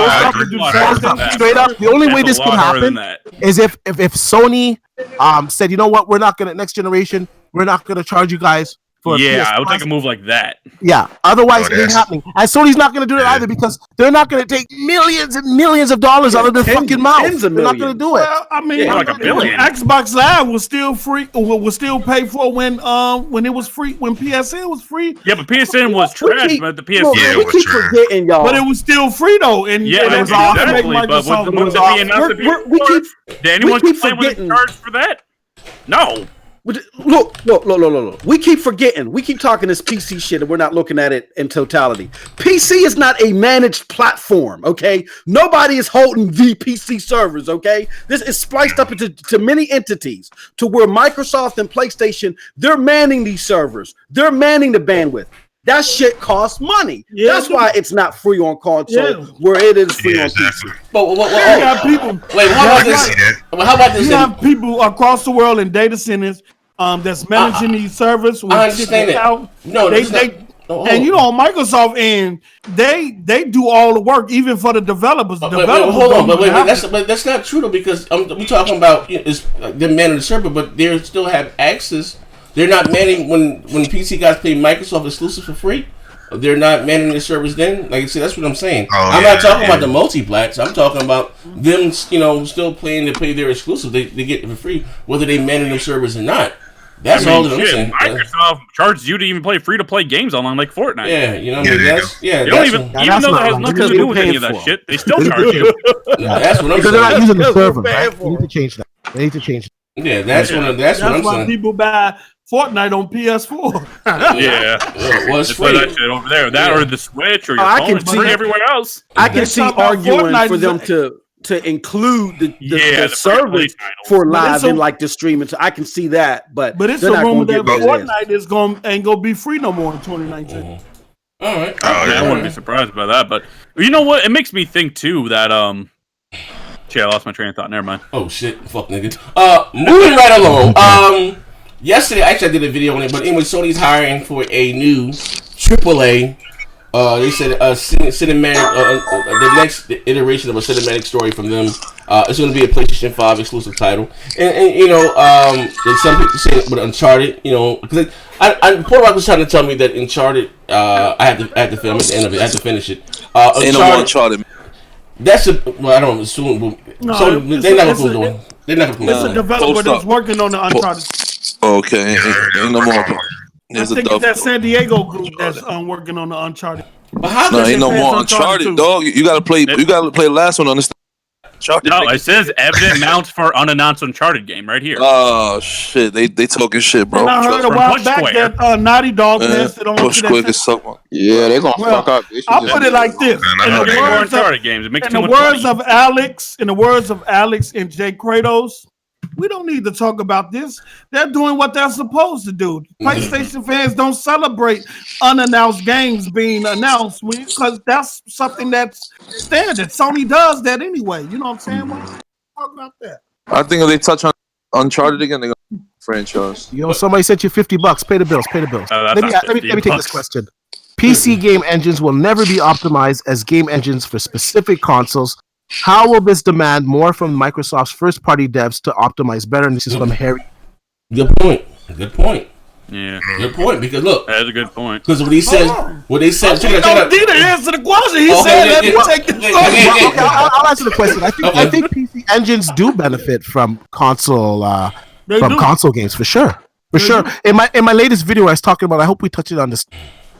Straight up, the only way this can happen is if Sony said, you know what, we're not gonna next generation, we're not gonna charge you guys I would take a move like that. Yeah, otherwise it ain't happening. And Sony's not going to do it either because they're not going to take millions and millions of dollars out of their fucking mouth. They're not going to do it. Well, I mean, like $1 billion. Xbox Live was still free. Was still paid for when it was free. When PSN was free. Yeah, but PSN was trash. But the PSN we keep forgetting, y'all. But it was still free though, and yeah, it was off. Exactly. Did anyone complain with the charge for that? No. Look. We keep forgetting. We keep talking this PC shit, and we're not looking at it in totality. PC is not a managed platform, okay? Nobody is holding the PC servers, okay? This is spliced up into many entities to where Microsoft and PlayStation, they're manning these servers. They're manning the bandwidth. That shit costs money. Yeah, that's why it's not free on console, where it is free on PC. But got people. Wait, how about this? How about this? You have people across the world in data centers that's managing these servers. I understand it. No, and you know, on Microsoft end, they do all the work, even for the developers. Hold on, but that's not true though, because we're talking about them managing the server, but they still have access. They're not manning when PC guys play Microsoft exclusive for free. They're not manning the servers then. Like I said, that's what I'm saying. I'm not talking about the multi-plats. I'm talking about them, still playing to play their exclusive. They get it for free, whether they manning their servers or not. That's all that I'm saying. Microsoft charges you to even play free-to-play games online like Fortnite. Yeah, even though that has nothing to do with any of that shit, they still charge you. That's what I'm saying. Because they're not using the server. Right? They need to change that. Yeah, that's what I'm saying. Why people buy Fortnite on PS4. Well, it's free. That shit over there. That or the Switch or your phone. It's free everywhere else. I can see arguing for them to include the service for live and like the streaming. So I can see that, but it's a rumor that Fortnite ain't gonna be free no more in 2019. All right. I wouldn't be surprised by that, but you know what? It makes me think too that I lost my train of thought. Never mind. Oh shit! Fuck nigga. Moving right along. Yesterday, actually, I did a video on it, but anyway, Sony's hiring for a new AAA. They said cinematic. The next iteration of a cinematic story from them. It's going to be a PlayStation 5 exclusive title, and some people say with Uncharted, because Port Rock was trying to tell me that Uncharted. I had to film at the end of it. I had to finish it. Uncharted. That's I don't assume. So they're not going to do it. They're not going to do it. It's a developer that's working on the Uncharted. Okay, ain't no more. I think it's that San Diego group that's working on the Uncharted. Ain't no more Uncharted, dog. You gotta play. You gotta play the last one on this. No, it says evident mounts for unannounced Uncharted game right here. Oh shit, they talking shit, bro. And I heard a while back that Naughty Dog tested on Push Quick is something. Yeah, they gonna fuck up. I'll put it like this: in the words of Alex and Jay Kratos, we don't need to talk about this. They're doing what they're supposed to do. PlayStation fans don't celebrate unannounced games being announced because that's something that's standard. Sony does that anyway. You know what I'm saying? Talk about that. I think if they touch on Uncharted again, they're gonna franchise. Somebody sent you $50. Pay the bills. Let me take this question. PC game engines will never be optimized as game engines for specific consoles. How will this demand more from Microsoft's first-party devs to optimize better? And this is from Harry. Good point. Yeah. Good point. Because look, that's a good point. Because what he said, check it out. Didn't answer the question. He said, "Let me take it." I'll answer the question. I think PC engines do benefit from console games for sure. In my latest video, I was talking about. I hope we touched it on this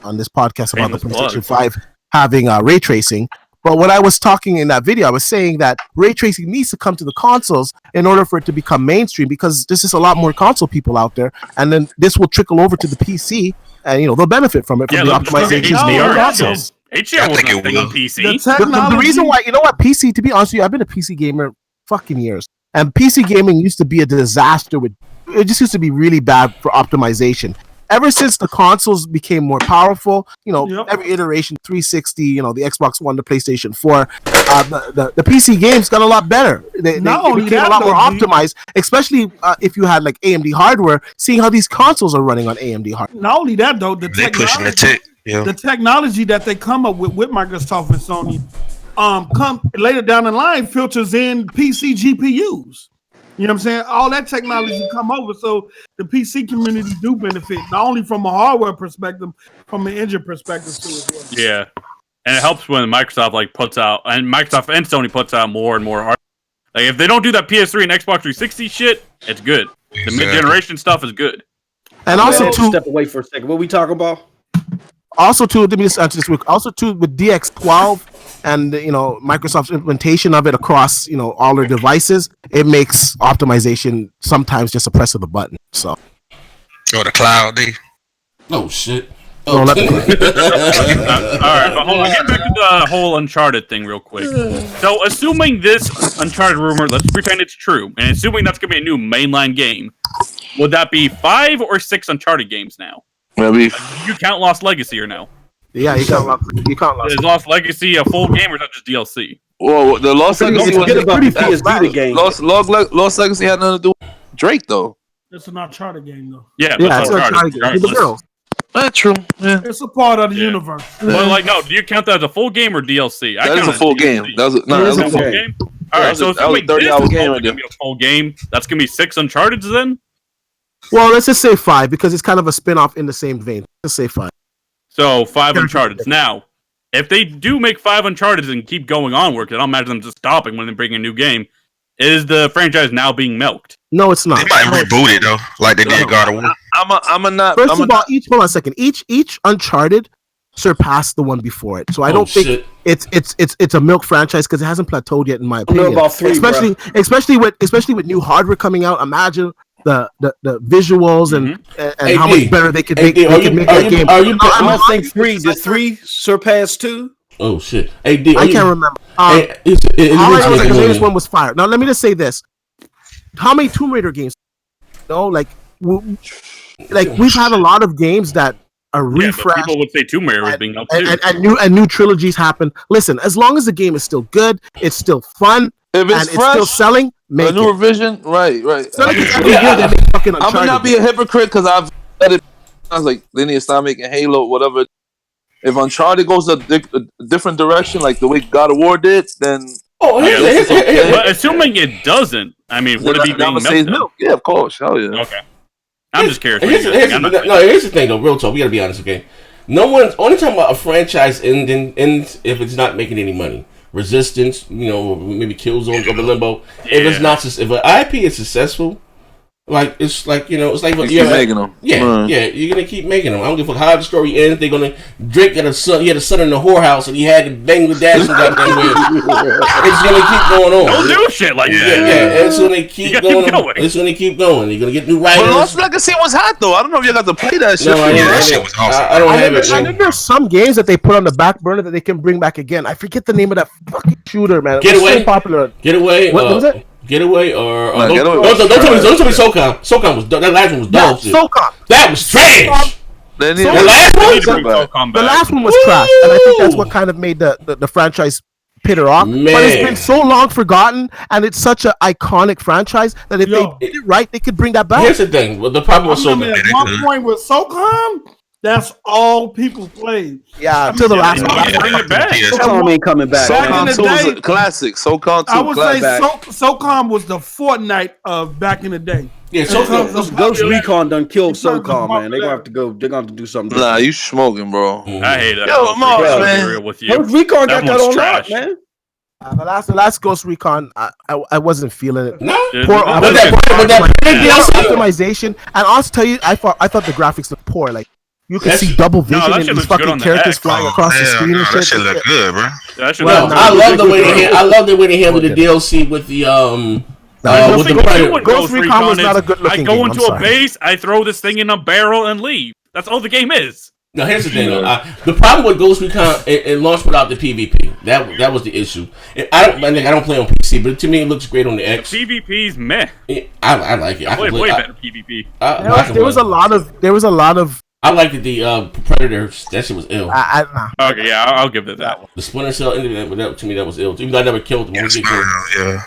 podcast about the PlayStation 5 having ray tracing. But when I was talking in that video, I was saying that ray tracing needs to come to the consoles in order for it to become mainstream, because there's just a lot more console people out there, and then this will trickle over to the PC, and they'll benefit from it from the optimizations of consoles. HDR was nothing on PC. The reason why, PC, to be honest with you, I've been a PC gamer fucking years, and PC gaming used to be a disaster. It just used to be really bad for optimization. Ever since the consoles became more powerful, every iteration, 360, the Xbox One, the PlayStation 4, the PC games got a lot better. They became a lot more optimized, especially if you had like AMD hardware, seeing how these consoles are running on AMD hardware. Not only that, though, the technology that they come up with Microsoft and Sony, come later down the line filters in PC GPUs. You know what I'm saying? All that technology come over, so the PC community do benefit, not only from a hardware perspective, from an engine perspective too as well. Yeah, and it helps when Microsoft puts out, and Microsoft and Sony puts out more and more hardware. Like if they don't do that PS3 and Xbox 360 shit, it's good. The mid-generation stuff is good. And also, step away for a second. What we talking about? Also, too, let me just answer this quick. Also, too, with DX12 and Microsoft's implementation of it across all their devices, it makes optimization sometimes just a press of the button. So, the cloud, D. Oh shit. Oh. All right, but hold on. Get back to the whole Uncharted thing real quick. So, assuming this Uncharted rumor, let's pretend it's true, and assuming that's gonna be a new mainline game, would that be 5 or 6 Uncharted games now? Do you count Lost Legacy or no? Yeah, you count Lost. Is Lost Legacy a full game or is that just DLC? Well, the Lost Legacy was a pretty PSD game. Lost Legacy had nothing to do with Drake, though. It's an Uncharted game, though. Yeah, it's Uncharted game. The girls. That's true. Yeah. It's a part of the universe. But no, do you count that as a full game or DLC? That is a full game. That was a full game. All right, so assuming this is game going to be a full game, that's going to be 6 Uncharteds then? Well, let's just say 5 because it's kind of a spin-off in the same vein. Let's say 5. So 5 Uncharteds. Now, if they do make 5 Uncharteds and keep going onward, because I don't imagine them just stopping when they bring a new game, is the franchise now being milked? No, it's not. They might reboot it though, like they did God of War. First of all, hold on a second. Each Uncharted surpassed the one before it, so I don't think it's a milk franchise because it hasn't plateaued yet, in my opinion. I know about 3, especially with new hardware coming out. Imagine the visuals and how much better they could make that game. I think 3. Did 3 surpass 2? Oh shit! Hey, D, I can't remember. All I know is the latest one was fire. Now let me just say this: how many Tomb Raider games? We've had a lot of games that are refreshed. People would say Tomb Raider was being up too. And new trilogies happen. Listen, as long as the game is still good, it's still fun, it's still selling, make a new revision. Right. So every year they make fucking Uncharted. I may not be a hypocrite because I've said it. I was like, they need to start making Halo, whatever. If Uncharted goes a different direction, like the way God of War did, then but assuming it doesn't, I mean, would it be being milked? Yeah, of course. Hell yeah. Okay. I'm just curious. Here's the thing, though. Real talk. We gotta be honest, okay? No one's only talking about a franchise ends if it's not making any money. Resistance, maybe Killzone, Double Limbo. If it's not, if an IP is successful, it's like keep making them. Yeah, you're gonna keep making them. I don't give a fuck how the story ends. They're gonna Drake got a son. He had a son in the whorehouse, and he had to bang with Dash and goddamn with. It's gonna keep going on. Don't do shit like that. Yeah, it's gonna keep going. It's gonna keep going. You're gonna get new writers. But Lost Legacy was hot though. I don't know if you got to play that shit. No, that shit was awesome. I don't have it. I think there's some games that they put on the back burner that they can bring back again. I forget the name of that fucking shooter, man. Get away. So popular. Get away. What was it? Getaway or don't tell me SOCOM. SOCOM was that last one was dog shit. SOCOM. That was trash. The last one was trash, and I think that's what kind of made the franchise peter off. Man. But it's been so long forgotten, and it's such an iconic franchise that if they did it right, they could bring that back. Here's the thing: the problem was SOCOM. At one point with SOCOM, that's all people played. Yeah, until the last one. Bring it back. SOCOM ain't coming back. SOCOM 2 was a classic. SOCOM 2 I would say classic. SOCOM was the Fortnite of back in the day. Yeah, SOCOM. Ghost Recon done killed SOCOM, man. They're gonna have to go. They're gonna have to do something. Nah, you smoking, bro. I hate that. Yo, man. With you. Ghost Recon got that on lock, man. The last Ghost Recon, I wasn't feeling it. No, optimization, and I'll tell you, I thought the graphics looked poor. Like you could see double vision and these fucking characters flying across the screen and shit. That shit look good, bro. I love the way they handled the DLC with the Ghost Recon was not a good looking game. I go into a base, I throw this thing in a barrel and leave. That's all the game is. Now here's the thing. The problem with Ghost Recon, it launched without the PvP. That was the issue. I don't play on PC, but to me it looks great on the X. PvP's meh. I like it. I play way better PvP. There was a lot of. I liked the Predator. That shit was ill. Okay, yeah, I'll give it that one. The Splinter Cell, to me, that was ill. Even though I never killed them. Yeah.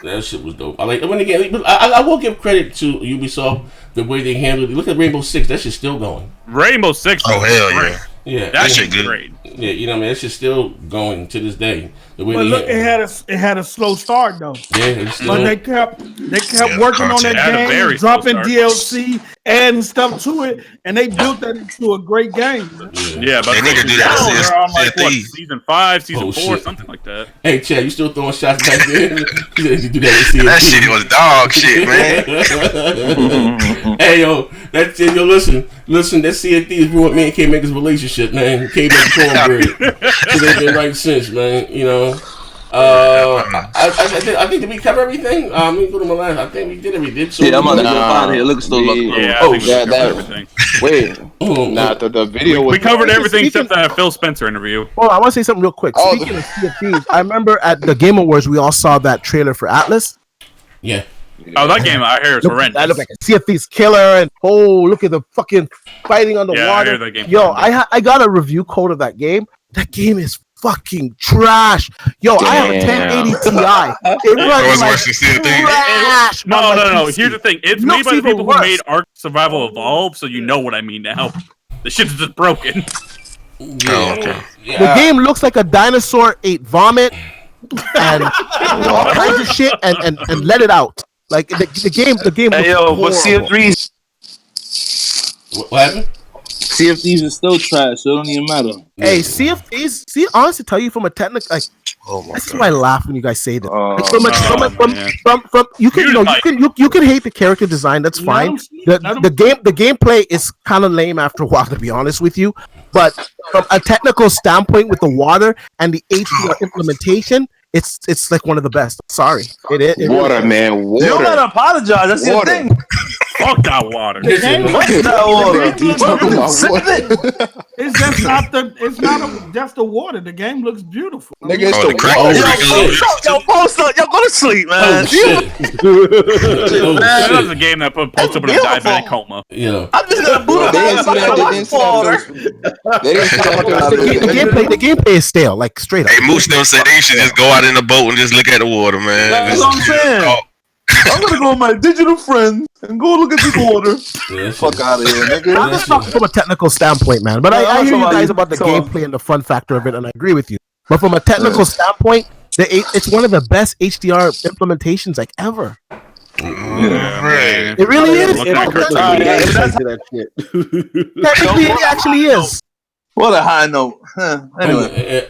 That shit was dope. I like when again. I will give credit to Ubisoft the way they handled it. Look at Rainbow Six. That shit's still going. Rainbow Six. Oh hell yeah. Yeah, that shit good. Great. Yeah, you know what I mean. That shit's still going to this day. The way But look, hit. it had a slow start though. Yeah, it's but they kept working on that game, dropping DLC, adding stuff to it, and they built that into a great game. Yeah, but they need to do that. They're on like what, season 5, season 4, something like that. Hey, Chad, you still throwing shots back there? You do that shit was dog shit, man. Hey, yo, that's it. Yo, listen. That CFD is ruined me and K-Maker's relationship, man. K-Maker cornbread. So they've been right since, man. You know. I think did we cover everything? Let me go to my last. I think we did everything. So I'm on the out of here. Look, still look. Everything. Wait, the video was. We covered everything except that Phil Spencer interview. Hold on, I want to say something real quick. Speaking of Sea of Thieves, I remember at the Game Awards we all saw that trailer for Atlas. Yeah. Oh, that game I hear is horrendous. That looked like a Sea of Thieves killer, and look at the fucking fighting on the water. I hear that game. Yo, I got a review code of that game. That game is fucking trash. Yo, I have a 1080 Ti. It runs like trash. No. Here's the thing. It's made by the people who made Ark Survival Evolved, so you know what I mean now. The shit's just broken. The game looks like a dinosaur ate vomit and all kinds of shit and let it out. Like the game. Hey yo, but Sea of Thieves. What happened? Sea of Thieves is still trash, so it don't even matter. Hey, Sea of Thieves. See, honestly, tell you from a technical, like, that's why I laugh when you guys say that. You can hate the character design. That's fine. The gameplay is kind of lame after a while, to be honest with you. But from a technical standpoint, with the water and the HDR implementation, it's like one of the best. Sorry, it water, man. Water. You don't gotta apologize. That's your thing. Fuck that water. It's not just the water. The game looks beautiful. Nigga, it's the yo, post up. Yo, go to sleep, man. That was a game that put post up in a diabetic coma. Yeah. I'm just gonna boot up. The gameplay is stale, like straight up. Hey, Moose still said they should just go out in the boat and just look at the water, man. That's what I'm saying. I'm gonna go with my digital friends and go look at this water. Fuck out of here, nigga. I'm just talking from a technical standpoint, man. But I hear you guys about the gameplay and the fun factor of it, and I agree with you. But from a technical standpoint, it's one of the best HDR implementations like ever. It really is. Technically, it actually is. What a high note. Anyway.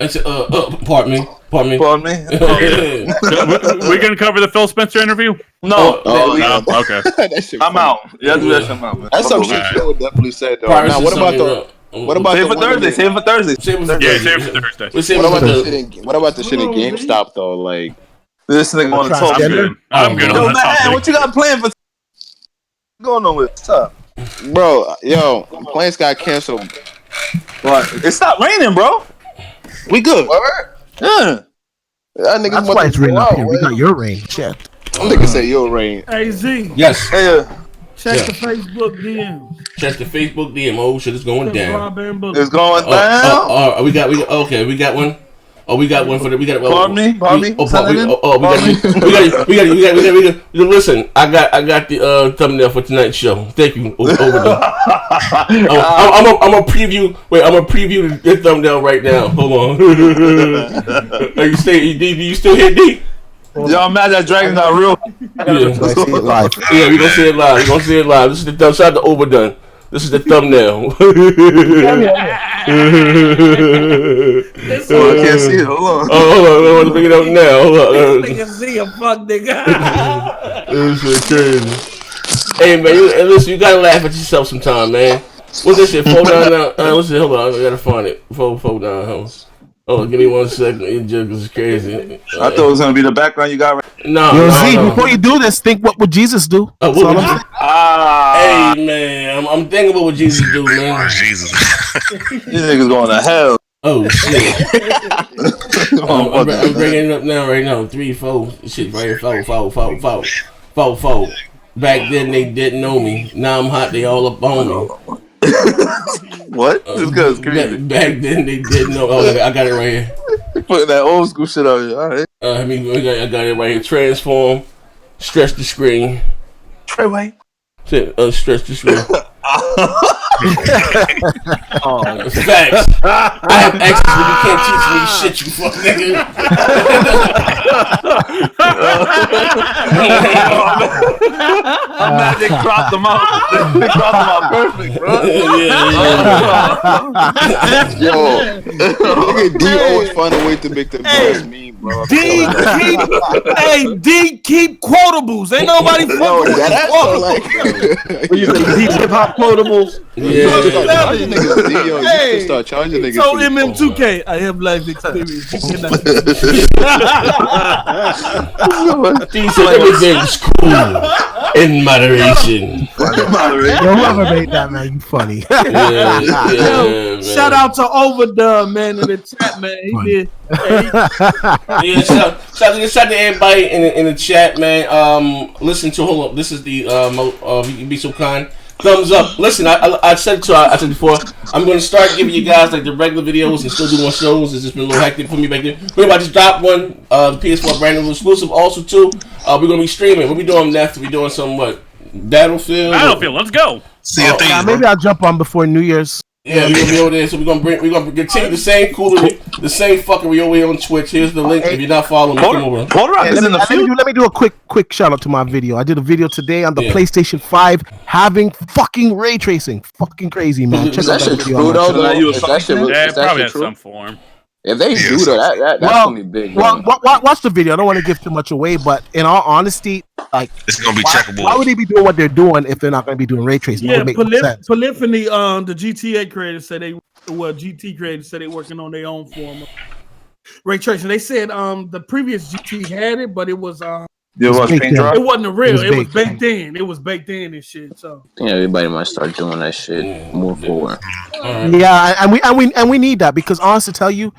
Pardon me. We're gonna cover the Phil Spencer interview? No. Okay. I'm out. Yeah, do that shit. I'm out, man. That's some shit Phil definitely said though. Now, what about save for Thursday? Save for Thursday. Save for Thursday. What about the shit in GameStop though? Like this nigga want to talk. I'm good. Yo, man, what you got planned for? What's going on with? What's up, bro? Yo, plans got canceled. What? It stopped raining, bro. We good. Yeah. That's why it's raining up here. We got your rain. Shit. I'm thinking say your rain. Hey Z. Yes. Check the Facebook DM. Check the Facebook DM. Oh shit, it's going down. It's going down. We got one. Oh, we got one for the. We got. Pardon me. Listen, I got the thumbnail for tonight's show. Thank you. I'm a preview. Wait, I'm a preview the thumbnail right now. Hold on. Are you staying? Do you still hear D? Yo, I'm mad that Dragon's not real. Yeah, we gonna see it live. This is the shout out to Overdone. This is the thumbnail. I can't see it. Hold on. Hold on. Let me bring it up now. Hold on. Nigga see a fuck nigga. This is crazy. Hey man, listen, you gotta laugh at yourself sometime, man. What's this shit? 499. Listen, hold on. I gotta find it. 499. Oh, give me 1 second. This is crazy. I thought it was gonna be the background you got right. No. Before you do this, think what would Jesus do? Hey man, I'm thinking about what Jesus do, man. Jesus. These niggas going to hell. Oh shit. I'm bringing it up now, right now. 3, 4. Shit, right here. 4. Back then they didn't know me. Now I'm hot. They all up on me. What? This guy's crazy. Back then they didn't know. Oh, I got it right here. Putting that old school shit out here. All right. I got it right here. Transform. Stretch the screen. Trey White. Stretch the screen. Facts. I have exes when you can't teach me shit, you fuck nigga. I'm mad they cropped them out. They cropped them out perfect, bro. Yo, nigga D always find a way to make the best meme, bro. D keep quotables. Ain't nobody fucking with that's What you say, D hip hop quotables? Charging niggas, D, yo, you should start charging niggas. So MM2K, I have life experience. D said everything's cool in moderation. Whoever made that, man, you funny. Shout out to Overdub, man, in the chat, man. He did. Shout to everybody in the chat, man. Listen to hold up. This is the you can be so kind. Thumbs up. Listen, I said before, I'm going to start giving you guys like the regular videos and still do more shows. It's just been a little hectic for me back there. We're about to drop one, the PS4 brand new exclusive. Also, too, we're going to be streaming. What we doing next? We doing some Battlefield. Let's go. See if things. Maybe I'll jump on before New Year's. Yeah, we're gonna be over there. So we're gonna continue the same coolery, the same fuckery over here on Twitch. Here's the link. If you're not following me, come over. Let me do a quick shout out to my video. I did a video today on the PlayStation 5 having fucking ray tracing. Fucking crazy, man. Check out that video. Probably has some form. If they do that's gonna be big. Watch the video. I don't want to give too much away, but in all honesty, like it's gonna be checkable. Why would they be doing what they're doing if they're not going to be doing ray tracing? Yeah, Polyphony, the GTA creators said GT creators said they working on their own form of ray tracing. They said the previous GT had it, but it was it wasn't a real. It was baked in. It was baked in and shit. So I think everybody might start doing that shit more forward. Yeah, and we need that because honestly, to tell you,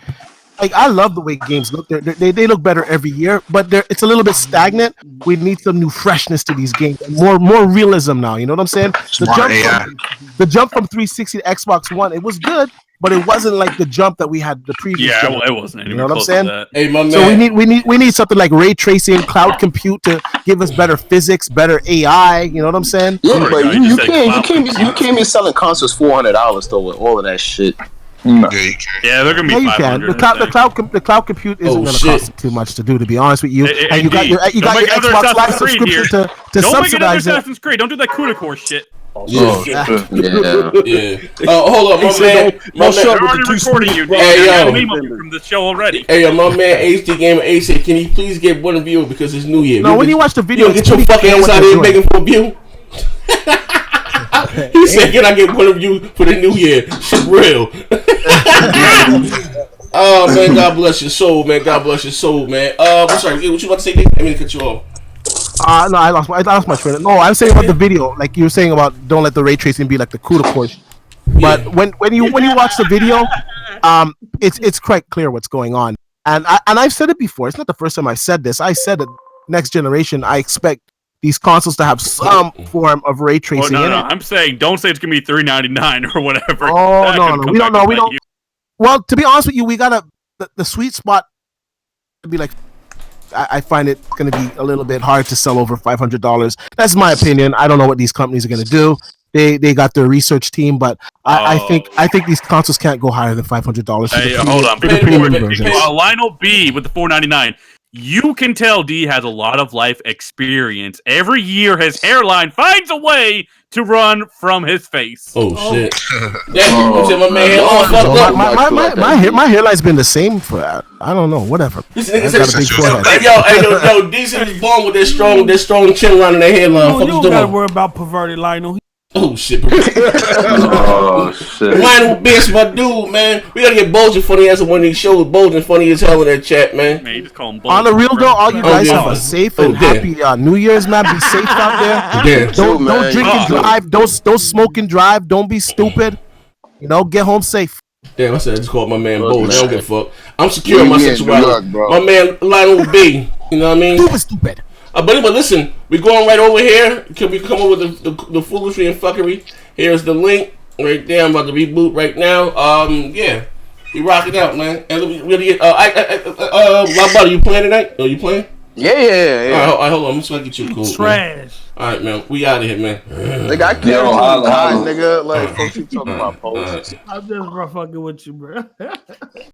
like I love the way games look. They look better every year, but it's a little bit stagnant. We need some new freshness to these games, more realism now. You know what I'm saying? The jump from 360 to Xbox One, it was good, but it wasn't like the jump that we had the previous. Yeah, it wasn't. You know what I'm saying? Hey, my man. So we need something like ray tracing, cloud compute to give us better physics, better AI. You know what I'm saying? Yeah, but you can't be selling consoles $400 though with all of that shit. No. Yeah, they're gonna be. Yeah, you can. The cloud compute isn't gonna cost too much to do. To be honest with you, and you got your Xbox Live subscription to subsidize it. Assassin's Creed. Don't do that CUDA core shit. Yeah. Hold up, my man. They're already recording you. Hey, yo. From the show already. Hey, yo, my man HDGamer8 said, can he please get one view because it's New Year? No, when you watch the video, get your fucking ass out there begging for a view. He said, can I get one of you for the New Year? Shit real. Oh, man, God bless your soul, man. God bless your soul, man. I'm sorry, what you about to say, Nick? I mean to cut you off. No, I lost my train. No, I'm saying about the video, like you were saying about don't let the ray tracing be like the CUDA course. But when you watch the video, it's quite clear what's going on. And I've said it before. It's not the first time I said this. I said that next generation, I expect these consoles to have some form of ray tracing. No. I'm saying don't say it's gonna be $399 or whatever. Oh no, we don't know. We don't. Well, to be honest with you, we gotta the sweet spot to be like. I find it going to be a little bit hard to sell over $500. That's my opinion. I don't know what these companies are going to do. They got their research team, but I think these consoles can't go higher than $500. Hey, hold on. Lionel B with the $499. You can tell D has a lot of life experience. Every year, his hairline finds a way to run from his face. Oh shit! My hairline's been the same for I don't know, whatever. Yo, DC is born with that strong chin line in their hairline. You don't gotta worry about perverted Lionel. Oh shit! Lionel bitch, my dude, man. We gotta get Bulgin funny as one of these shows. Bulgin funny as hell in that chat, man. You just call him on the real though, all you guys have a safe and happy New Year's, man. Be safe out there. Don't drink and drive. Don't smoke and drive. Don't be stupid. You know, get home safe. Damn, I said I just called my man Bulgin. I don't give a fuck. I'm secure in my sexuality. My man Lionel B. You know what I mean? Stupid. But listen, we're going right over here. Can we come up with the foolery and fuckery? Here's the link right there. I'm about to reboot right now. Yeah, we rock it out, man. And we're gonna get. My buddy, you playing tonight? Are you playing? Yeah. All right, hold on. I'm just gonna get you cool. Trash. Man. All right, man. We out of here, man. Like I can't hide, nigga. Like folks keep talking about poses. I'm just fucking with you, bro.